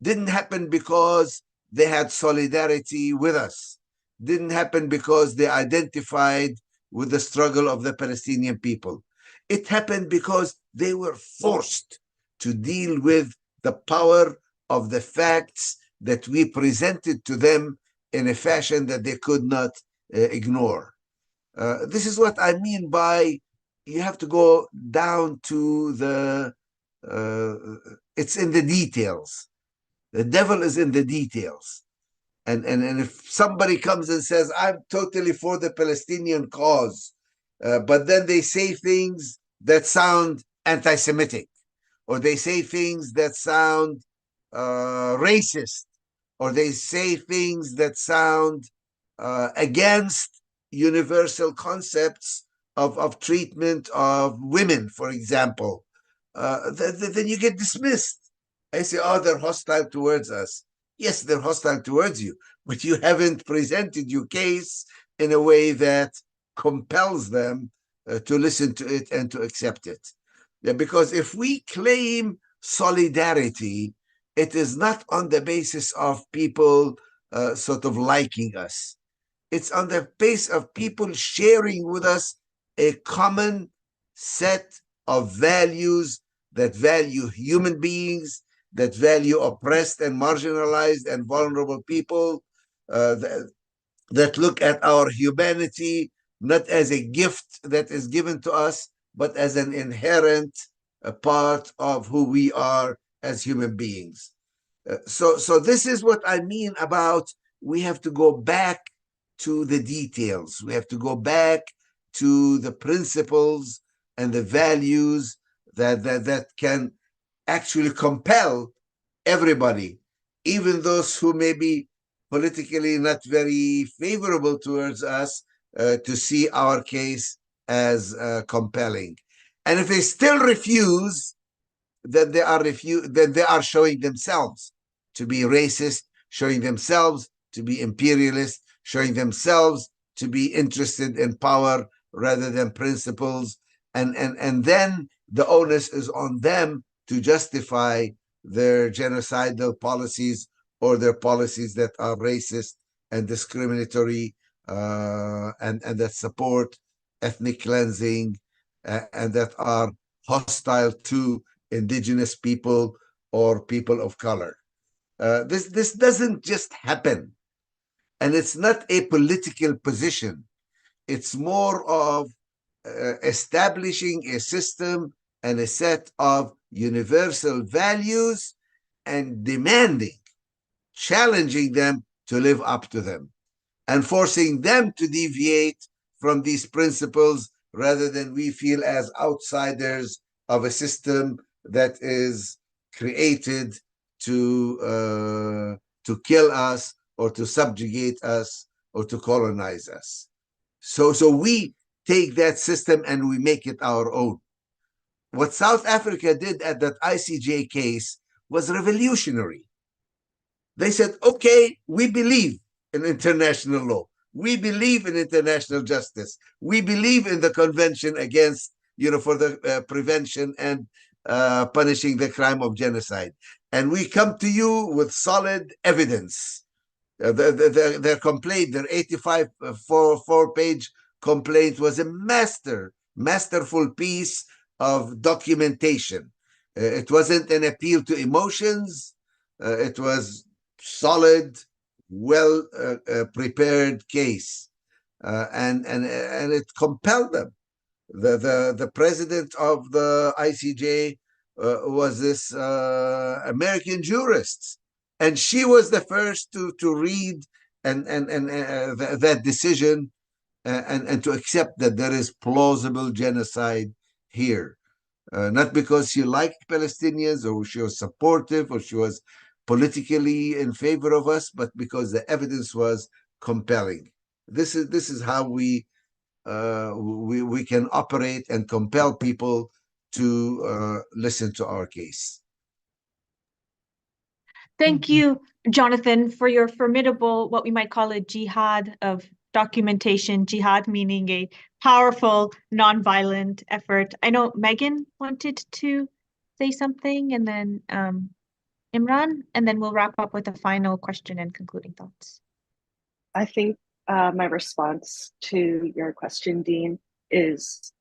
F: Didn't happen because they had solidarity with us. Didn't happen because they identified with the struggle of the Palestinian people. It happened because they were forced to deal with the power of the facts that we presented to them in a fashion that they could not ignore. This is what I mean by you have to go down to the, it's in the details. The devil is in the details. And if somebody comes and says, I'm totally for the Palestinian cause, but then they say things that sound anti-Semitic, or they say things that sound racist, or they say things that sound against universal concepts of treatment of women, for example, then you get dismissed. I say, oh, they're hostile towards us. Yes, they're hostile towards you, but you haven't presented your case in a way that compels them to listen to it and to accept it. Yeah, because if we claim solidarity, it is not on the basis of people sort of liking us. It's on the base of people sharing with us a common set of values that value human beings, that value oppressed and marginalized and vulnerable people, that look at our humanity not as a gift that is given to us, but as an inherent part of who we are as human beings. So this is what I mean about we have to go back to the details. We have to go back to the principles and the values that can actually compel everybody, even those who may be politically not very favorable towards us, to see our case as compelling. And if they still refuse, then they are showing themselves to be racist, showing themselves to be imperialist, showing themselves to be interested in power rather than principles. And then the onus is on them to justify their genocidal policies or their policies that are racist and discriminatory, and that support ethnic cleansing, and that are hostile to indigenous people or people of color. This doesn't just happen. And it's not a political position. It's more of establishing a system and a set of universal values and demanding, challenging them to live up to them, and forcing them to deviate from these principles rather than we feel as outsiders of a system that is created to kill us or to subjugate us or to colonize us. So we take that system and we make it our own. What South Africa did at that ICJ case was revolutionary. They said, okay, we believe in international law. We believe in international justice. We believe in the convention against, for the prevention and punishing the crime of genocide. And we come to you with solid evidence. Their complaint, their 85 four-page complaint was a masterful piece of documentation. It wasn't an appeal to emotions. It was solid, well prepared case, and it compelled them. The president of the ICJ was this American jurist, and she was the first to read and that decision and to accept that there is plausible genocide here. Not because she liked Palestinians or she was supportive or she was politically in favor of us, but because the evidence was compelling. This is how we can operate and compel people to listen to our case.
C: Thank you, Jonathan, for your formidable, what we might call a jihad of documentation, jihad meaning a powerful, nonviolent effort. I know Megan wanted to say something, and then Imran, and then we'll wrap up with a final question and concluding thoughts.
E: I think my response to your question, Dean, is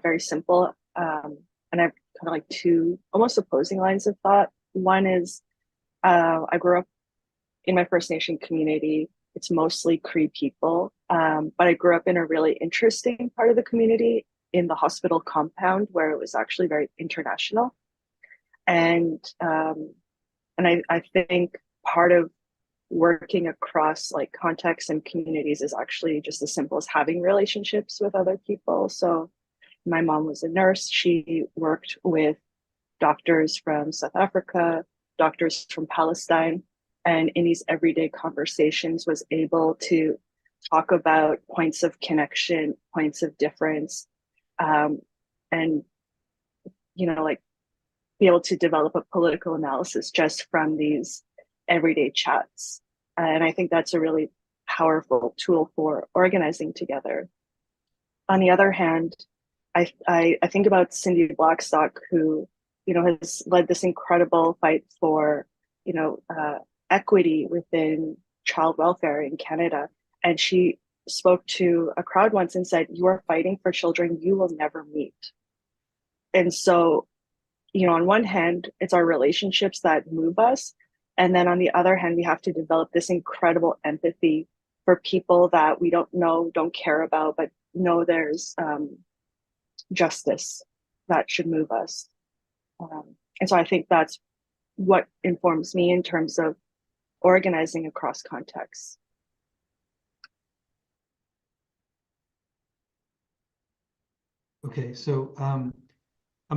E: very simple. And I have kind of like two almost opposing lines of thought. One is I grew up in my First Nation community. It's mostly Cree people, but I grew up in a really interesting part of the community in the hospital compound where it was actually very international. And I think part of working across like contexts and communities is actually just as simple as having relationships with other people. So my mom was a nurse. She worked with doctors from South Africa, doctors from Palestine, and in these everyday conversations was able to talk about points of connection, points of difference, and like be able to develop a political analysis just from these everyday chats. And I think that's a really powerful tool for organizing together. On the other hand, I think about Cindy Blackstock, who has led this incredible fight for equity within child welfare in Canada. And she spoke to a crowd once and said, "You are fighting for children you will never meet." And so, on one hand, it's our relationships that move us. And then on the other hand, we have to develop this incredible empathy for people that we don't know, don't care about, but know there's justice that should move us. And so I think that's what informs me in terms of organizing across contexts.
G: Okay, so I'm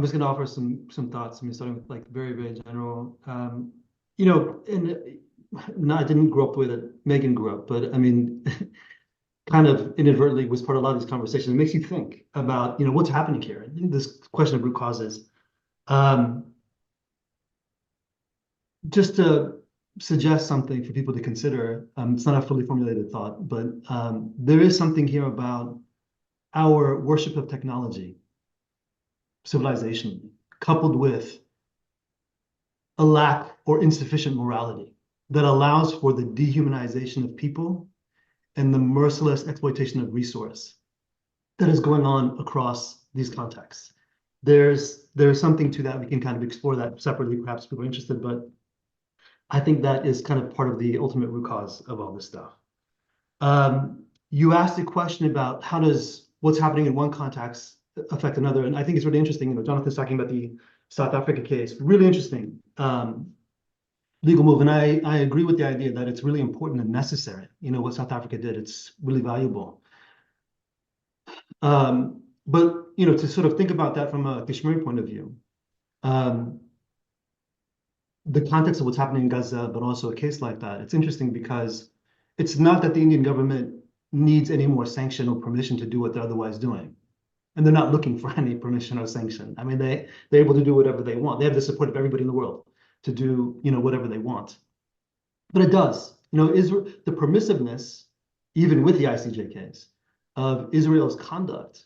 G: just going to offer some thoughts. I mean, starting with like very, very general. And no, I didn't grow up with it. Megan grew up, but I mean, kind of inadvertently was part of a lot of these conversations. It makes you think about, what's happening here. This question of root causes. Just to suggest something for people to consider, it's not a fully formulated thought, but there is something here about our worship of technology, civilization, coupled with a lack or insufficient morality that allows for the dehumanization of people and the merciless exploitation of resource that is going on across these contexts. There's something to that. We can kind of explore that separately, perhaps if people are interested, but I think that is kind of part of the ultimate root cause of all this stuff. You asked a question about how does what's happening in one context affect another, and I think it's really interesting. Jonathan's talking about the South Africa case, really interesting legal move, and I agree with the idea that it's really important and necessary. What South Africa did, it's really valuable. But to sort of think about that from a Kashmiri point of view, the context of what's happening in Gaza, but also a case like that, it's interesting because it's not that the Indian government needs any more sanction or permission to do what they're otherwise doing. And they're not looking for any permission or sanction. I mean, they're able to do whatever they want. They have the support of everybody in the world to do, whatever they want. But it does. Israel, the permissiveness, even with the ICJ case, of Israel's conduct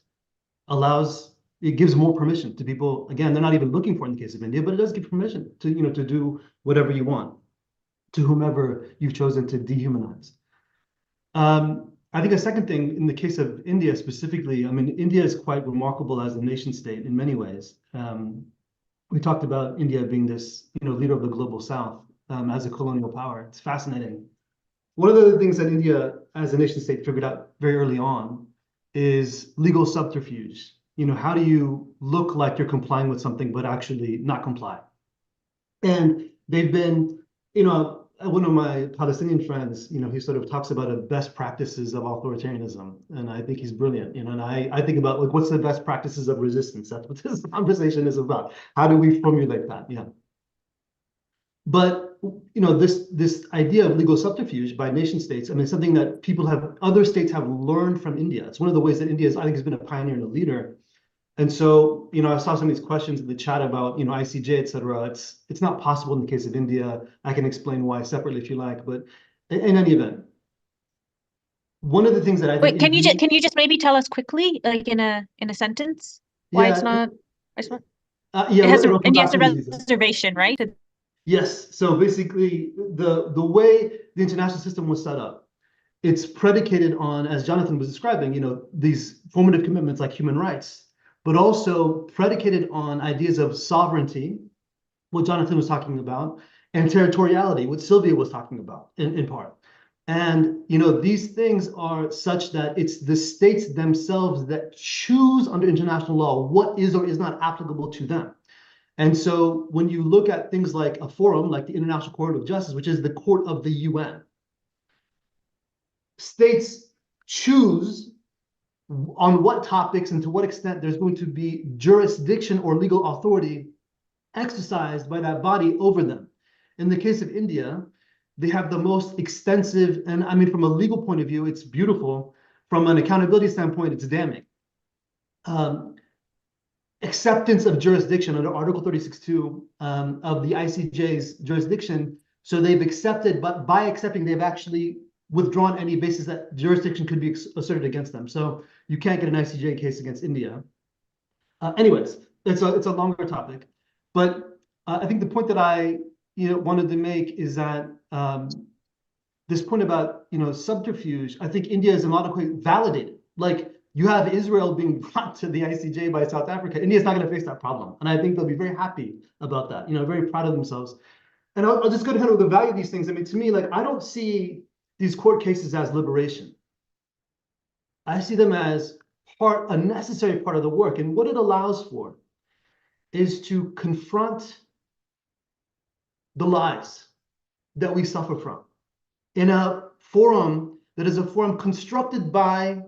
G: it gives more permission to people. Again, they're not even looking for it in the case of India, but it does give permission to, to do whatever you want to whomever you've chosen to dehumanize. I think a second thing in the case of India specifically, I mean, India is quite remarkable as a nation state in many ways. We talked about India being this, leader of the global South as a colonial power. It's fascinating. One of the things that India as a nation state figured out very early on is legal subterfuge. How do you look like you're complying with something, but actually not comply? And they've been, one of my Palestinian friends, he sort of talks about the best practices of authoritarianism, and I think he's brilliant. And I think about like what's the best practices of resistance. That's what this conversation is about. How do we formulate that? Yeah. But this idea of legal subterfuge by nation states, I mean, something that other states have learned from India. It's one of the ways that India I think has been a pioneer and a leader. And so, I saw some of these questions in the chat about, ICJ, et cetera. It's not possible in the case of India. I can explain why separately if you like, but in any event, one of the things that I think.
C: Wait, can you just maybe tell us quickly, like in a sentence, why it's not? India has a reservation, right?
G: Yes. So basically, the way the international system was set up, it's predicated on, as Jonathan was describing, these formative commitments like human rights, but also predicated on ideas of sovereignty, what Jonathan was talking about, and territoriality, what Sylvia was talking about in part. And these things are such that it's the states themselves that choose under international law what is or is not applicable to them. And so when you look at things like a forum like the International Court of Justice, which is the court of the UN, states choose on what topics and to what extent there's going to be jurisdiction or legal authority exercised by that body over them. In the case of India, they have the most extensive, and I mean, from a legal point of view, it's beautiful. From an accountability standpoint, it's damning. Acceptance of jurisdiction under Article 36.2 of the ICJ's jurisdiction. So they've accepted, but by accepting, they've actually withdrawn any basis that jurisdiction could be asserted against them. So you can't get an ICJ case against India. Anyways, it's a longer topic, but I think the point that I wanted to make is that this point about, subterfuge, I think India is in a lot of ways validated. Like, you have Israel being brought to the ICJ by South Africa. India's not going to face that problem. And I think they'll be very happy about that, very proud of themselves. And I'll just go ahead with the value of these things. I mean, to me, like, I don't see these court cases as liberation. I see them as a necessary part of the work. And what it allows for is to confront the lies that we suffer from in a forum that is a forum constructed by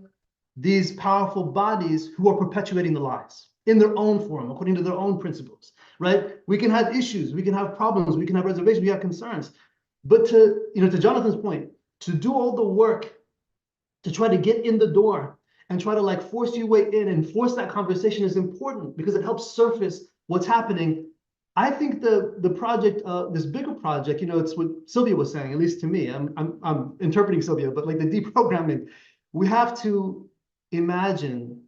G: these powerful bodies who are perpetuating the lies in their own forum, according to their own principles, right? We can have issues, we can have problems, we can have reservations, we have concerns. But to Jonathan's point, to do all the work to try to get in the door and try to like force your way in and force that conversation is important because it helps surface what's happening. I think the project, this bigger project, it's what Sylvia was saying, at least to me. I'm interpreting Sylvia, but like the deprogramming, we have to imagine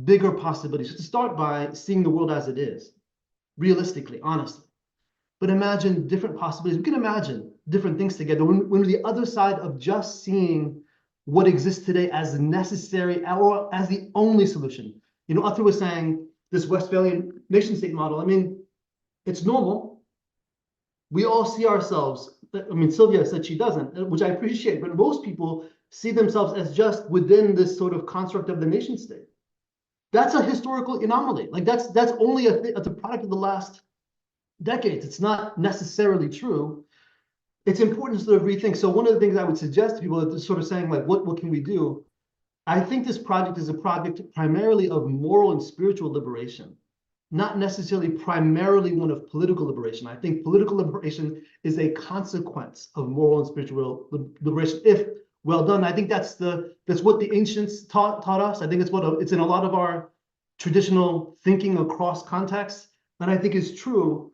G: bigger possibilities. To start by seeing the world as it is, realistically, honestly. But imagine different possibilities. We can imagine different things together. When we're the other side of just seeing what exists today as necessary or as the only solution. Ather was saying this Westphalian nation-state model. I mean, it's normal. We all see ourselves. I mean, Sylvia said she doesn't, which I appreciate, but most people see themselves as just within this sort of construct of the nation-state. That's a historical anomaly. Like that's only it's a product of the last decades. It's not necessarily true. It's important to sort of rethink. So one of the things I would suggest to people is sort of saying like, what can we do? I think this project is a project primarily of moral and spiritual liberation, not necessarily primarily one of political liberation. I think political liberation is a consequence of moral and spiritual liberation, if well done. I think that's what the ancients taught us. I think it's in a lot of our traditional thinking across contexts, and I think is true.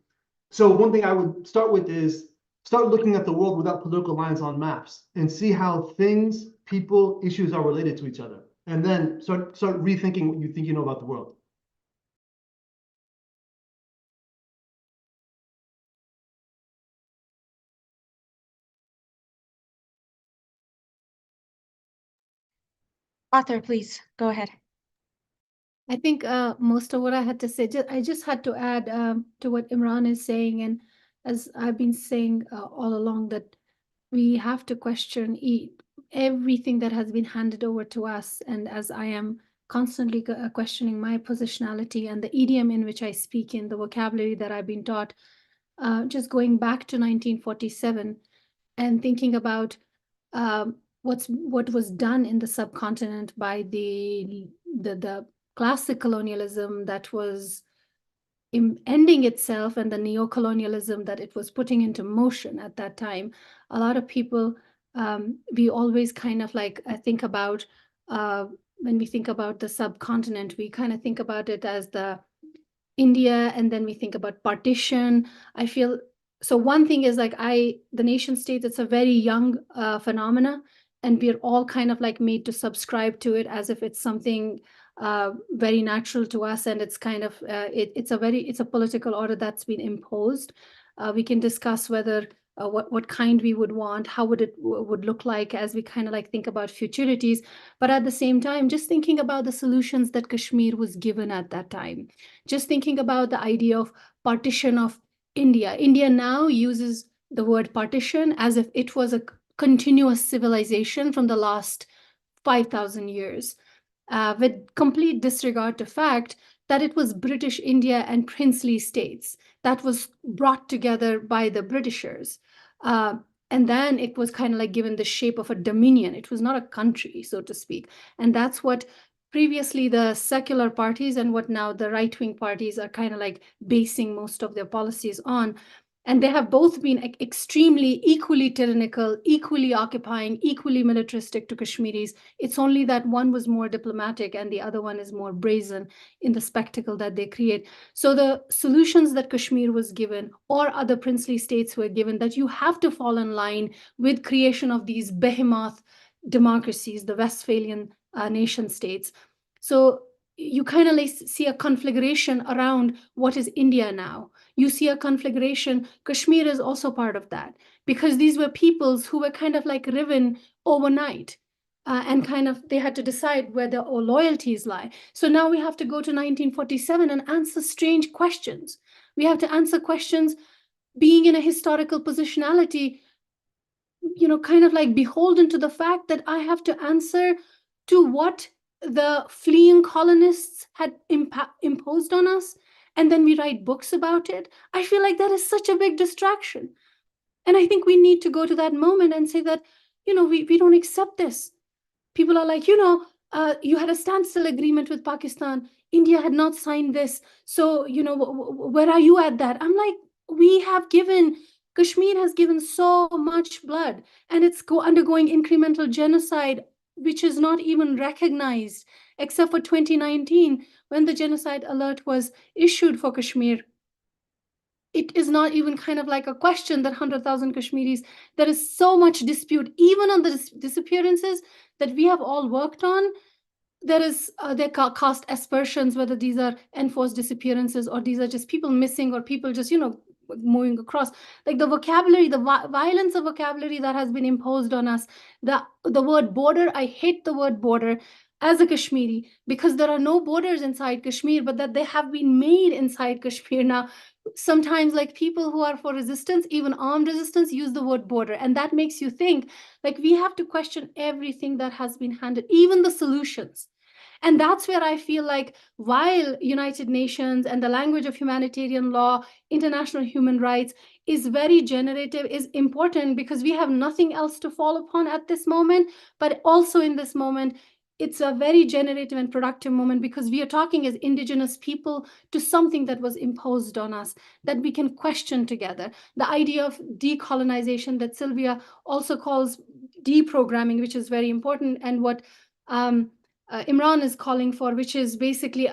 G: So one thing I would start with is start looking at the world without political lines on maps and see how things, people, issues are related to each other, and then start rethinking what you think you know about the world.
C: Ather, please go ahead.
H: I think most of what I had to say, I just had to add to what Imran is saying. And as I've been saying all along, that we have to question everything that has been handed over to us. And as I am constantly questioning my positionality and the idiom in which I speak in, the vocabulary that I've been taught, just going back to 1947 and thinking about what was done in the subcontinent by the classic colonialism that was ending itself, and the neo-colonialism that it was putting into motion at that time. A lot of people, we always kind of like think about, when we think about the subcontinent, we kind of think about it as the India, and then we think about partition. I feel, so one thing is like the nation state, it's a very young phenomena, and we're all kind of like made to subscribe to it as if it's something very natural to us, and it's kind of it's a political order that's been imposed. We can discuss whether what kind we would want, how would look like as we kind of like think about futurities, but at the same time, just thinking about the solutions that Kashmir was given at that time, just thinking about the idea of partition of India. India now uses the word partition as if it was a continuous civilization from the last 5,000 years. With complete disregard to fact that it was British India and princely states that was brought together by the Britishers. And then it was kind of like given the shape of a dominion. It was not a country, so to speak. And that's what previously the secular parties and what now the right-wing parties are kind of like basing most of their policies on. And they have both been extremely equally tyrannical, equally occupying, equally militaristic to Kashmiris. It's only that one was more diplomatic and the other one is more brazen in the spectacle that they create. So the solutions that Kashmir was given, or other princely states were given, that you have to fall in line with creation of these behemoth democracies, the Westphalian nation states. So you kind of like see a conflagration around what is India now. You see a conflagration. Kashmir is also part of that, because these were peoples who were kind of like riven overnight. And kind of they had to decide where their loyalties lie. So now we have to go to 1947 and answer strange questions. We have to answer questions being in a historical positionality, you know, kind of like beholden to the fact that I have to answer to what the fleeing colonists had imposed on us. And then we write books about it. I feel like that is such a big distraction. And I think we need to go to that moment and say that, you know, we don't accept this. People are like, you know, you had a standstill agreement with Pakistan. India had not signed this. So, you know, where are you at that? I'm like, we have given, Kashmir has given so much blood, and it's undergoing incremental genocide, which is not even recognized, except for 2019, when the genocide alert was issued for Kashmir. It is not even kind of like a question that 100,000 Kashmiris, there is so much dispute, even on the disappearances that we have all worked on. There is, they cast aspersions, whether these are enforced disappearances or these are just people missing or people just, you know, moving across. Like the vocabulary, the violence of vocabulary that has been imposed on us, the word border, I hate the word border as a Kashmiri, because there are no borders inside Kashmir, but that they have been made inside Kashmir now. Sometimes like people who are for resistance, even armed resistance, use the word border, and that makes you think like we have to question everything that has been handed, even the solutions. And that's where I feel like while United Nations and the language of humanitarian law, international human rights is very generative, is important, because we have nothing else to fall upon at this moment, but also in this moment, it's a very generative and productive moment, because we are talking as indigenous people to something that was imposed on us, that we can question together. The idea of decolonization that Sylvia also calls deprogramming, which is very important, and what Imran is calling for, which is basically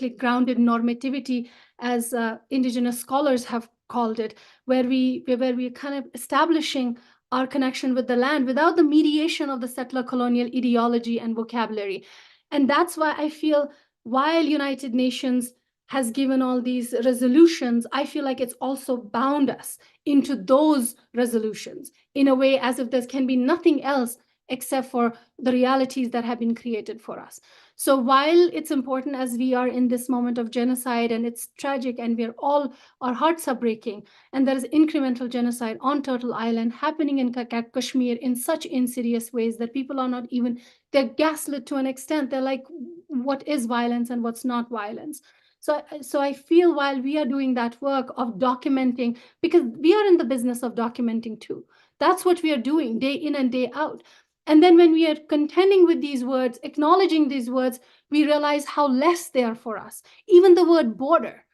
H: grounded normativity, as indigenous scholars have called it, where we are kind of establishing our connection with the land without the mediation of the settler colonial ideology and vocabulary. And that's why I feel while United Nations has given all these resolutions, I feel like it's also bound us into those resolutions in a way as if there can be nothing else except for the realities that have been created for us. So while it's important, as we are in this moment of genocide and it's tragic and our hearts are breaking, and there is incremental genocide on Turtle Island happening in Kashmir in such insidious ways that people are not even, they're gaslit to an extent. They're like, what is violence and what's not violence? So I feel while we are doing that work of documenting, because we are in the business of documenting too. That's what we are doing day in and day out. And then when we are contending with these words, acknowledging these words, we realize how less they are for us. Even the word border,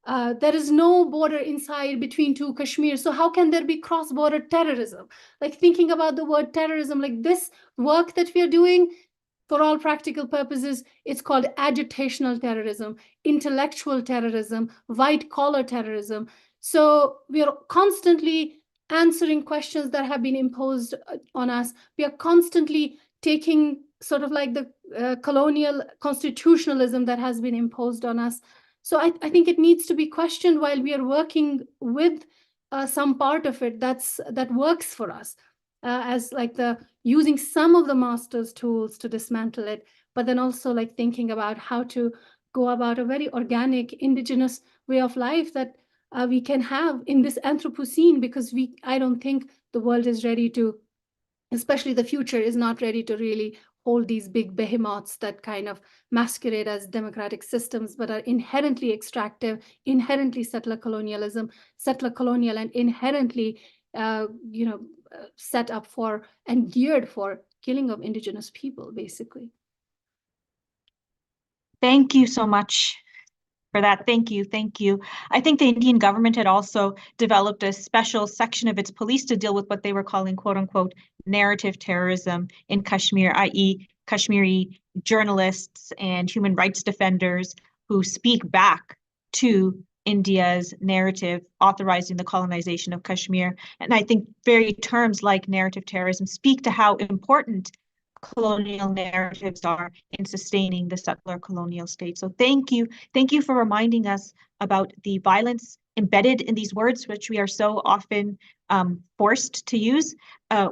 H: there is no border inside between two Kashmir. So how can there be cross-border terrorism? Like thinking about the word terrorism, like this work that we are doing, for all practical purposes, it's called agitational terrorism, intellectual terrorism, white-collar terrorism. So we are constantly answering questions that have been imposed on us. We are constantly taking sort of like the colonial constitutionalism that has been imposed on us. So I think it needs to be questioned while we are working with some part of it that works for us, as like using some of the master's tools to dismantle it, but then also like thinking about how to go about a very organic indigenous way of life that we can have in this Anthropocene, because I don't think the world is ready to, especially the future is not ready to really hold these big behemoths that kind of masquerade as democratic systems, but are inherently extractive, inherently settler colonial, and inherently, set up for and geared for killing of indigenous people, basically.
C: Thank you so much for that. Thank you. Thank you. I think the Indian government had also developed a special section of its police to deal with what they were calling, quote unquote, narrative terrorism in Kashmir, i.e. Kashmiri journalists and human rights defenders who speak back to India's narrative authorizing the colonization of Kashmir. And I think very terms like narrative terrorism speak to how important colonial narratives are in sustaining the settler colonial state. So thank you for reminding us about the violence embedded in these words, which we are so often forced to use,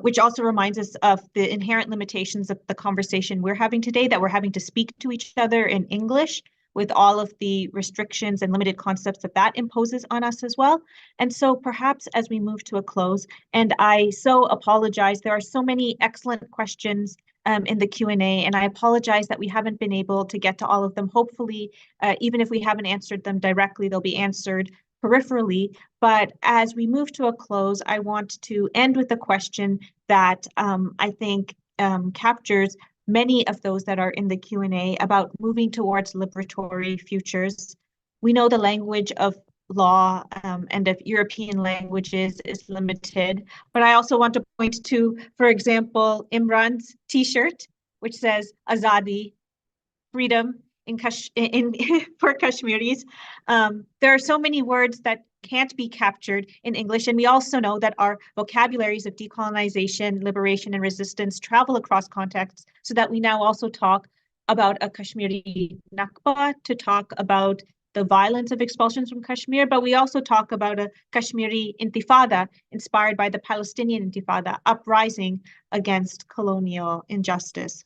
C: which also reminds us of the inherent limitations of the conversation we're having today, that we're having to speak to each other in English with all of the restrictions and limited concepts that imposes on us as well. And so perhaps as we move to a close, and I so apologize, there are so many excellent questions in the Q&A, and I apologize that we haven't been able to get to all of them. Hopefully, even if we haven't answered them directly, they'll be answered peripherally. But as we move to a close, I want to end with a question that I think captures many of those that are in the Q&A about moving towards liberatory futures. We know the language of law and of European languages is limited, but I also want to point to, for example, Imran's t-shirt, which says Azadi, freedom for Kashmiris. There are so many words that can't be captured in English, and we also know that our vocabularies of decolonization, liberation, and resistance travel across contexts, so that we now also talk about a Kashmiri Nakba to talk about the violence of expulsions from Kashmir, but we also talk about a Kashmiri Intifada inspired by the Palestinian Intifada, uprising against colonial injustice.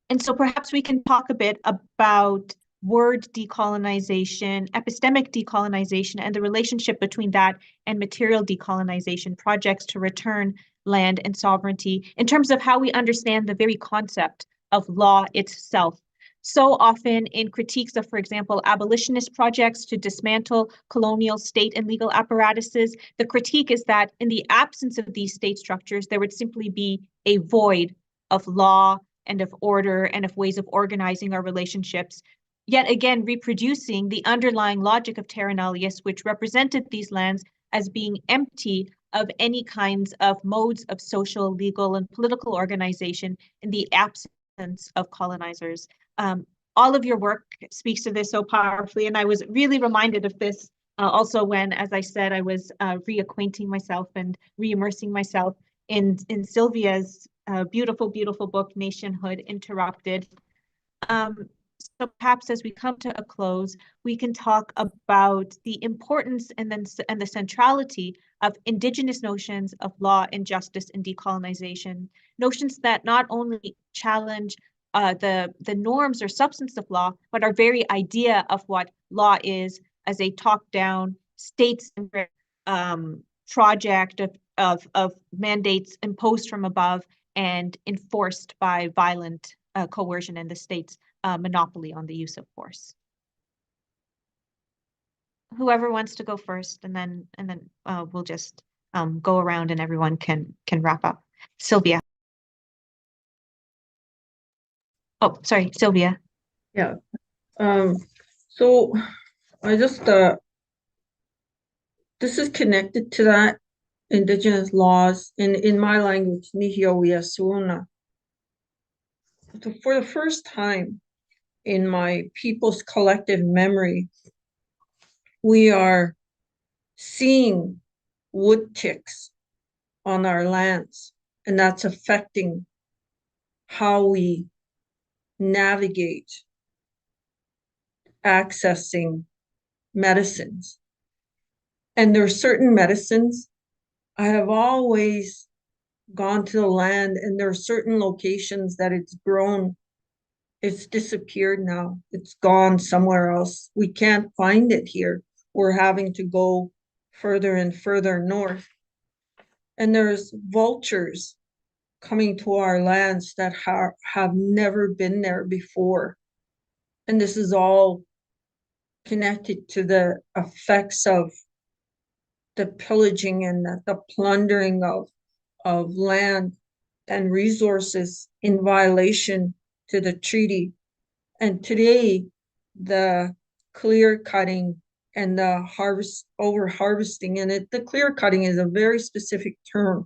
C: And so perhaps we can talk a bit about word decolonization, epistemic decolonization, and the relationship between that and material decolonization projects to return land and sovereignty in terms of how we understand the very concept of law itself. So often in critiques of, for example, abolitionist projects to dismantle colonial state and legal apparatuses, the critique is that in the absence of these state structures, there would simply be a void of law and of order and of ways of organizing our relationships, yet again reproducing the underlying logic of terra nullius, which represented these lands as being empty of any kinds of modes of social, legal, and political organization in the absence of colonizers. All of your work speaks to this so powerfully, and I was really reminded of this also when, as I said, I was reacquainting myself and re-immersing myself in Sylvia's beautiful, beautiful book, Nationhood Interrupted. So perhaps as we come to a close, we can talk about the importance and the centrality of Indigenous notions of law and justice and decolonization, notions that not only challenge the norms or substance of law, but our very idea of what law is as a top-down, state-centric project of mandates imposed from above and enforced by violent coercion and the state's monopoly on the use of force. Whoever wants to go first, and then we'll just go around and everyone can wrap up. Sylvia. Oh, sorry, Sylvia.
D: Yeah. So I just this is connected to that Indigenous laws in my language, Nihio Yasuna. For the first time in my people's collective memory, we are seeing wood ticks on our lands, and that's affecting how we navigate accessing medicines. And there are certain medicines I have always gone to the land, and there are certain locations that it's grown. It's disappeared now. It's gone somewhere else. We can't find it here. We're having to go further and further north. And there's vultures coming to our lands that have never been there before. And this is all connected to the effects of the pillaging and the plundering of land and resources in violation to the treaty. And today, the clear cutting and the over harvesting, and the clear cutting is a very specific term.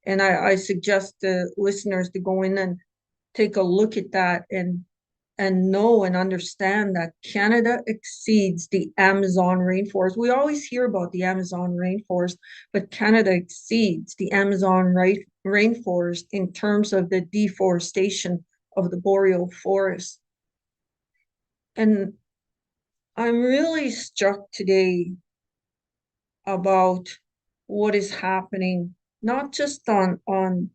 D: And I suggest the listeners to go in and take a look at that and know and understand that Canada exceeds the Amazon rainforest. We always hear about the Amazon rainforest, but Canada exceeds the Amazon rainforest in terms of the deforestation of the boreal forest. And I'm really struck today about what is happening, not just on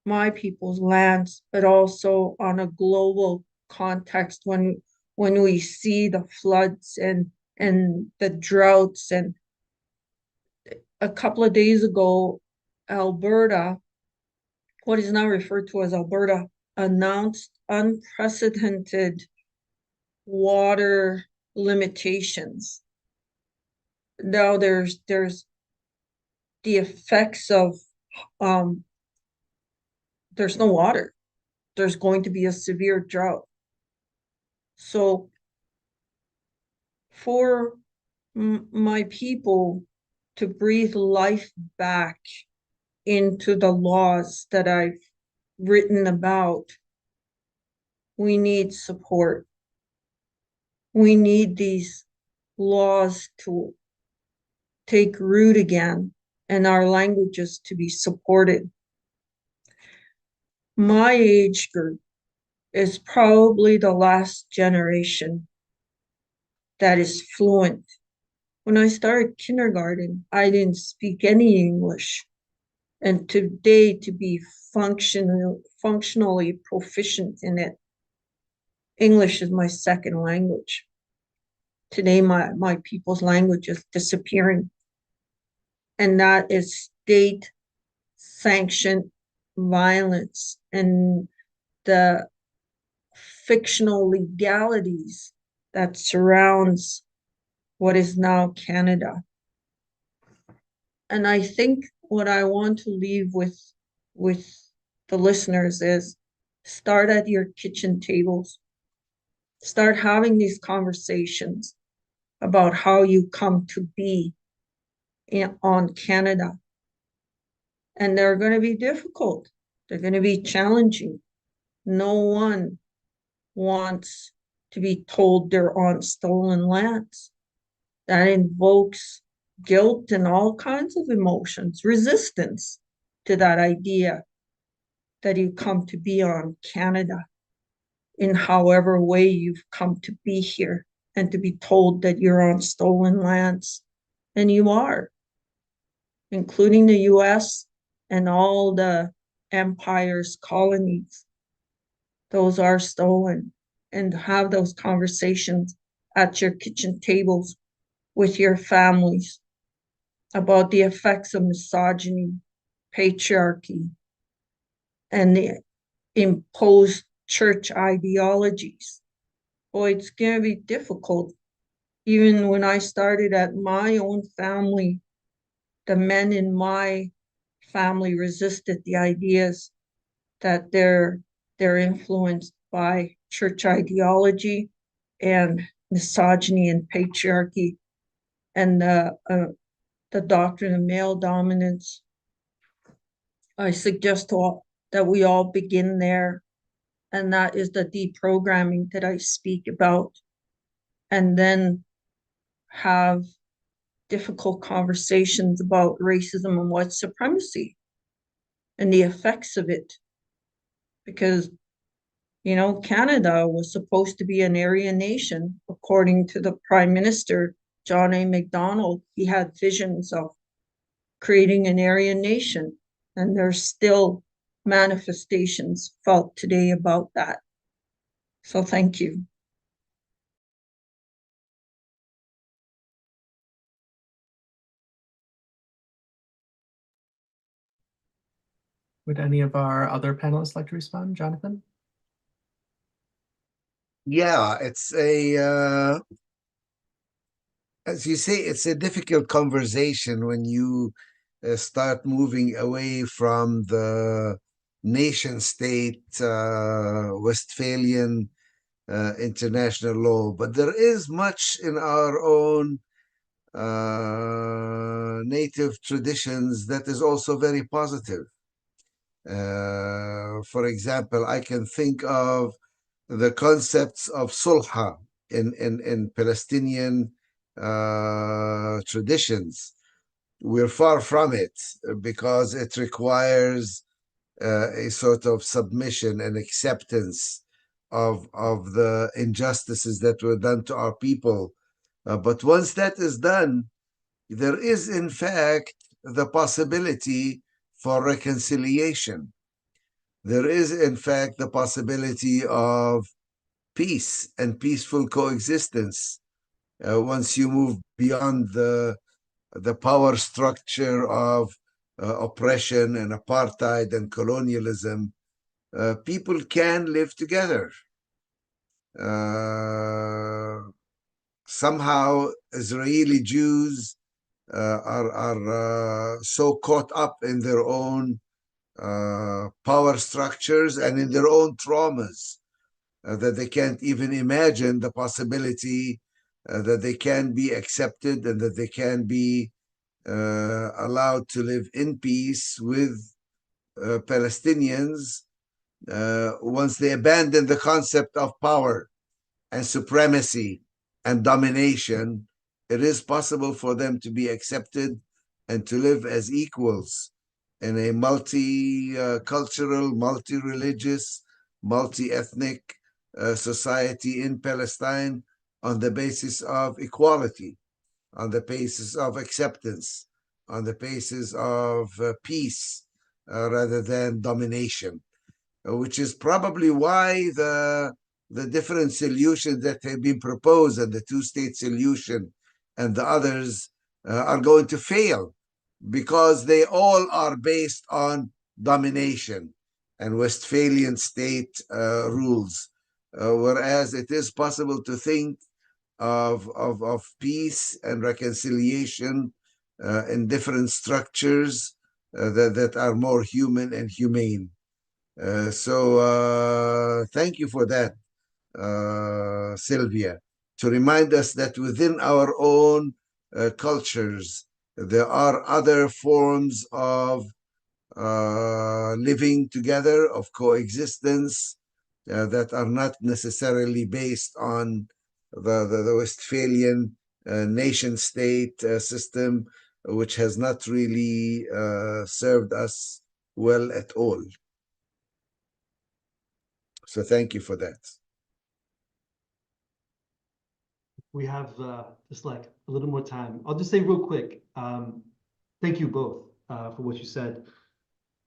D: my people's lands, but also on a global context when we see the floods and the droughts. And a couple of days ago, Alberta, what is now referred to as Alberta, announced unprecedented water limitations. Now there's the effects of there's no water. There's going to be a severe drought. So for my people to breathe life back into the laws that I've written about, we need support. We need these laws to take root again and our languages to be supported. My age group is probably the last generation that is fluent. When I started kindergarten, I didn't speak any English. And today, to be functionally proficient in it, English is my second language. Today, my people's language is disappearing. And that is state-sanctioned violence and the fictional legalities that surrounds what is now Canada. And I think what I want to leave with the listeners is start at your kitchen tables. Start having these conversations about how you come to be on Canada. And they're going to be difficult. They're going to be challenging. No one wants to be told they're on stolen lands. That invokes guilt and all kinds of emotions, resistance to that idea that you come to be on Canada in however way you've come to be here, and to be told that you're on stolen lands. And you are, including the US and all the empire's colonies. Those are stolen. And have those conversations at your kitchen tables with your families about the effects of misogyny, patriarchy, and the imposed church ideologies. Boy, it's going to be difficult. Even when I started at my own family, the men in my family resisted the ideas that they're influenced by church ideology and misogyny and patriarchy and the doctrine of male dominance. I suggest that we all begin there, and that is the deprogramming that I speak about, and then have difficult conversations about racism and white supremacy and the effects of it. Because, Canada was supposed to be an Aryan nation, according to the Prime Minister, John A. Macdonald. He had visions of creating an Aryan nation, and there's still manifestations felt today about that. So thank you.
B: Would any of our other panelists like to respond? Jonathan?
F: Yeah, it's as you say, it's a difficult conversation when you start moving away from the nation state Westphalian international law. But there is much in our own native traditions that is also very positive. For example, I can think of the concepts of sulha in Palestinian traditions. We're far from it because it requires a sort of submission and acceptance of the injustices that were done to our people. But once that is done, there is in fact the possibility for reconciliation. There is in fact the possibility of peace and peaceful coexistence once you move beyond the power structure of oppression and apartheid and colonialism. People can live together. Somehow Israeli Jews are so caught up in their own power structures and in their own traumas that they can't even imagine the possibility that they can be accepted and that they can be allowed to live in peace with Palestinians once they abandon the concept of power and supremacy and domination. It is possible for them to be accepted and to live as equals in a multi-cultural, multi-religious, multi-ethnic society in Palestine on the basis of equality, on the basis of acceptance, on the basis of peace rather than domination, which is probably why the different solutions that have been proposed and the two-state solution and the others are going to fail, because they all are based on domination and Westphalian state rules, whereas it is possible to think of peace and reconciliation in different structures that are more human and humane. So thank you for that, Sylvia, to remind us that within our own cultures, there are other forms of living together, of coexistence, that are not necessarily based on the Westphalian nation-state system, which has not really served us well at all. So thank you for that.
G: We have just like a little more time. I'll just say real quick, thank you both for what you said.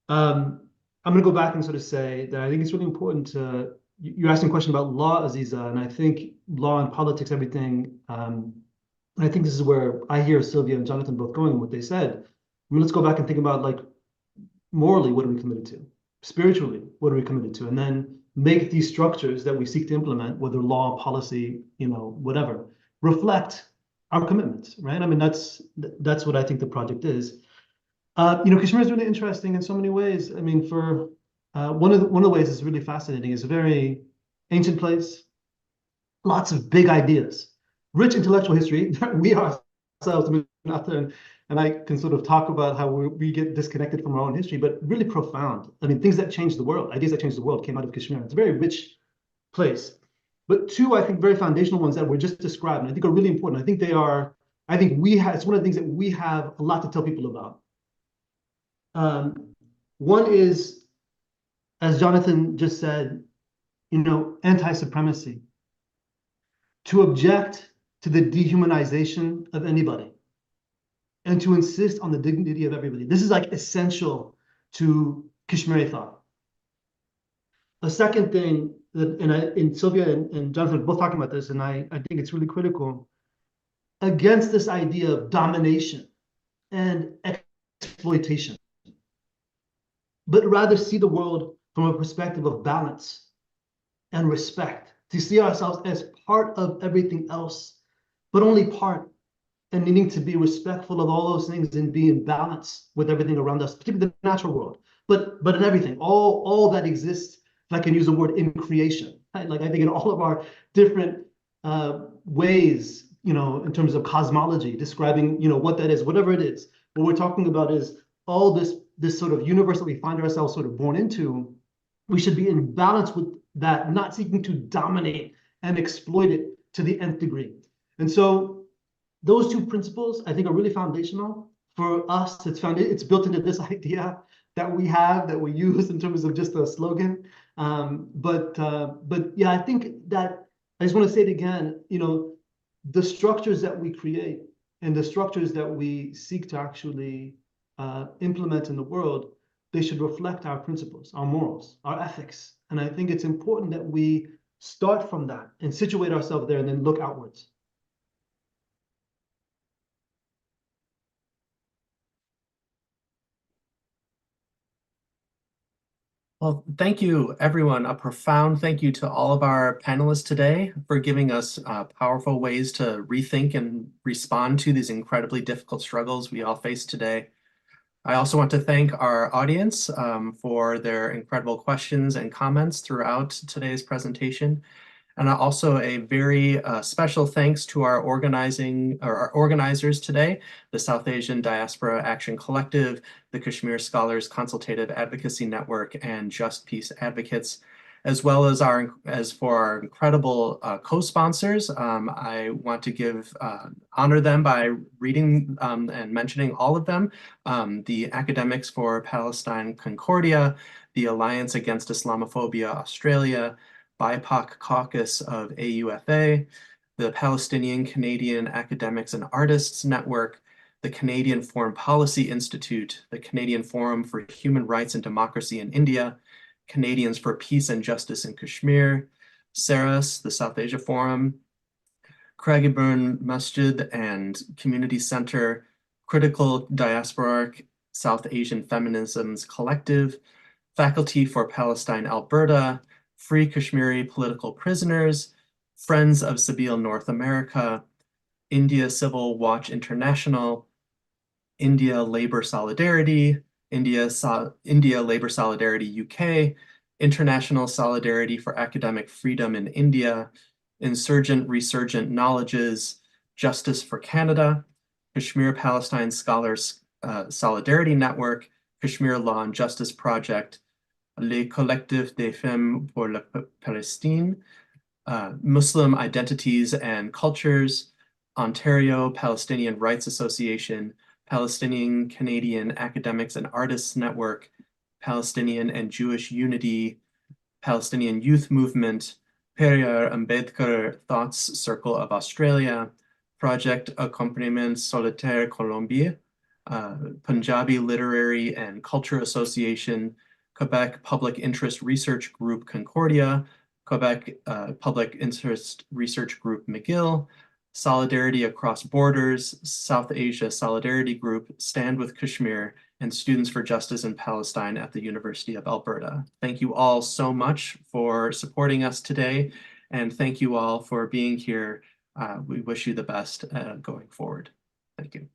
G: I'm going to go back and sort of say that I think it's really important to, you're asking a question about law, Aziza, and I think law and politics, everything, and I think this is where I hear Sylvia and Jonathan both going with what they said. I mean, let's go back and think about, like, morally, what are we committed to? Spiritually, what are we committed to? And then make these structures that we seek to implement, whether law, policy, you know, whatever, reflect our commitments, right? I mean, that's what I think the project is. You know, Kashmir is really interesting in so many ways. I mean, for one of the ways it's really fascinating is a very ancient place, lots of big ideas, rich intellectual history. We ourselves, I mean, Ather and I can sort of talk about how we get disconnected from our own history, but really profound. I mean, things that changed the world, ideas that changed the world came out of Kashmir. It's a very rich place. But two, I think, very foundational ones that were just described, and I think are really important. I think they are, I think we have, it's one of the things that we have a lot to tell people about. One is, as Jonathan just said, you know, anti-supremacy. To object to the dehumanization of anybody and to insist on the dignity of everybody. This is like essential to Kashmiri thought. A second thing that, and Sylvia and Jonathan are both talking about this, and I think it's really critical, against this idea of domination and exploitation, but rather see the world from a perspective of balance and respect, to see ourselves as part of everything else, but only part, and needing to be respectful of all those things and be in balance with everything around us, particularly the natural world, but in everything, all that exists, if I can use the word, in creation, right? Like I think in all of our different ways, you know, in terms of cosmology, describing, you know, what that is, whatever it is, what we're talking about is all this sort of universe that we find ourselves sort of born into. We should be in balance with that, not seeking to dominate and exploit it to the nth degree. And so those two principles, I think, are really foundational for us. It's built into this idea that we have, that we use in terms of just a slogan. But yeah, I think that I just want to say it again, the structures that we create and the structures that we seek to actually implement in the world, they should reflect our principles, our morals, our ethics. And I think it's important that we start from that and situate ourselves there and then look outwards.
B: Well, thank you, everyone. A profound thank you to all of our panelists today for giving us powerful ways to rethink and respond to these incredibly difficult struggles we all face today. I also want to thank our audience for their incredible questions and comments throughout today's presentation. And also a very special thanks to our organizers today, the South Asian Diaspora Action Collective, the Kashmir Scholars Consultative Advocacy Network, and Just Peace Advocates, as well as for our incredible co-sponsors. I want to honor them by reading and mentioning all of them. The Academics for Palestine Concordia, the Alliance Against Islamophobia Australia, BIPOC Caucus of AUFA, the Palestinian Canadian Academics and Artists Network, the Canadian Foreign Policy Institute, the Canadian Forum for Human Rights and Democracy in India, Canadians for Peace and Justice in Kashmir, SARAS, the South Asia Forum, Craigieburn Masjid and Community Center, Critical Diasporic South Asian Feminisms Collective, Faculty for Palestine Alberta, Free Kashmiri Political Prisoners, Friends of Sabeel North America, India Civil Watch International, India Labor Solidarity, India Labor Solidarity UK, International Solidarity for Academic Freedom in India, Insurgent Resurgent Knowledges, Justice for Canada, Kashmir Palestine Scholars Solidarity Network, Kashmir Law and Justice Project, Les Collectifs des Femmes pour la Palestine, Muslim Identities and Cultures, Ontario Palestinian Rights Association, Palestinian Canadian Academics and Artists Network, Palestinian and Jewish Unity, Palestinian Youth Movement, Periyar Ambedkar Thoughts Circle of Australia, Project Accompagnement Solitaire Colombie, Punjabi Literary and Culture Association, Quebec Public Interest Research Group Concordia, Quebec Public Interest Research Group McGill, Solidarity Across Borders, South Asia Solidarity Group, Stand with Kashmir, and Students for Justice in Palestine at the University of Alberta. Thank you all so much for supporting us today, and thank you all for being here. We wish you the best going forward. Thank you.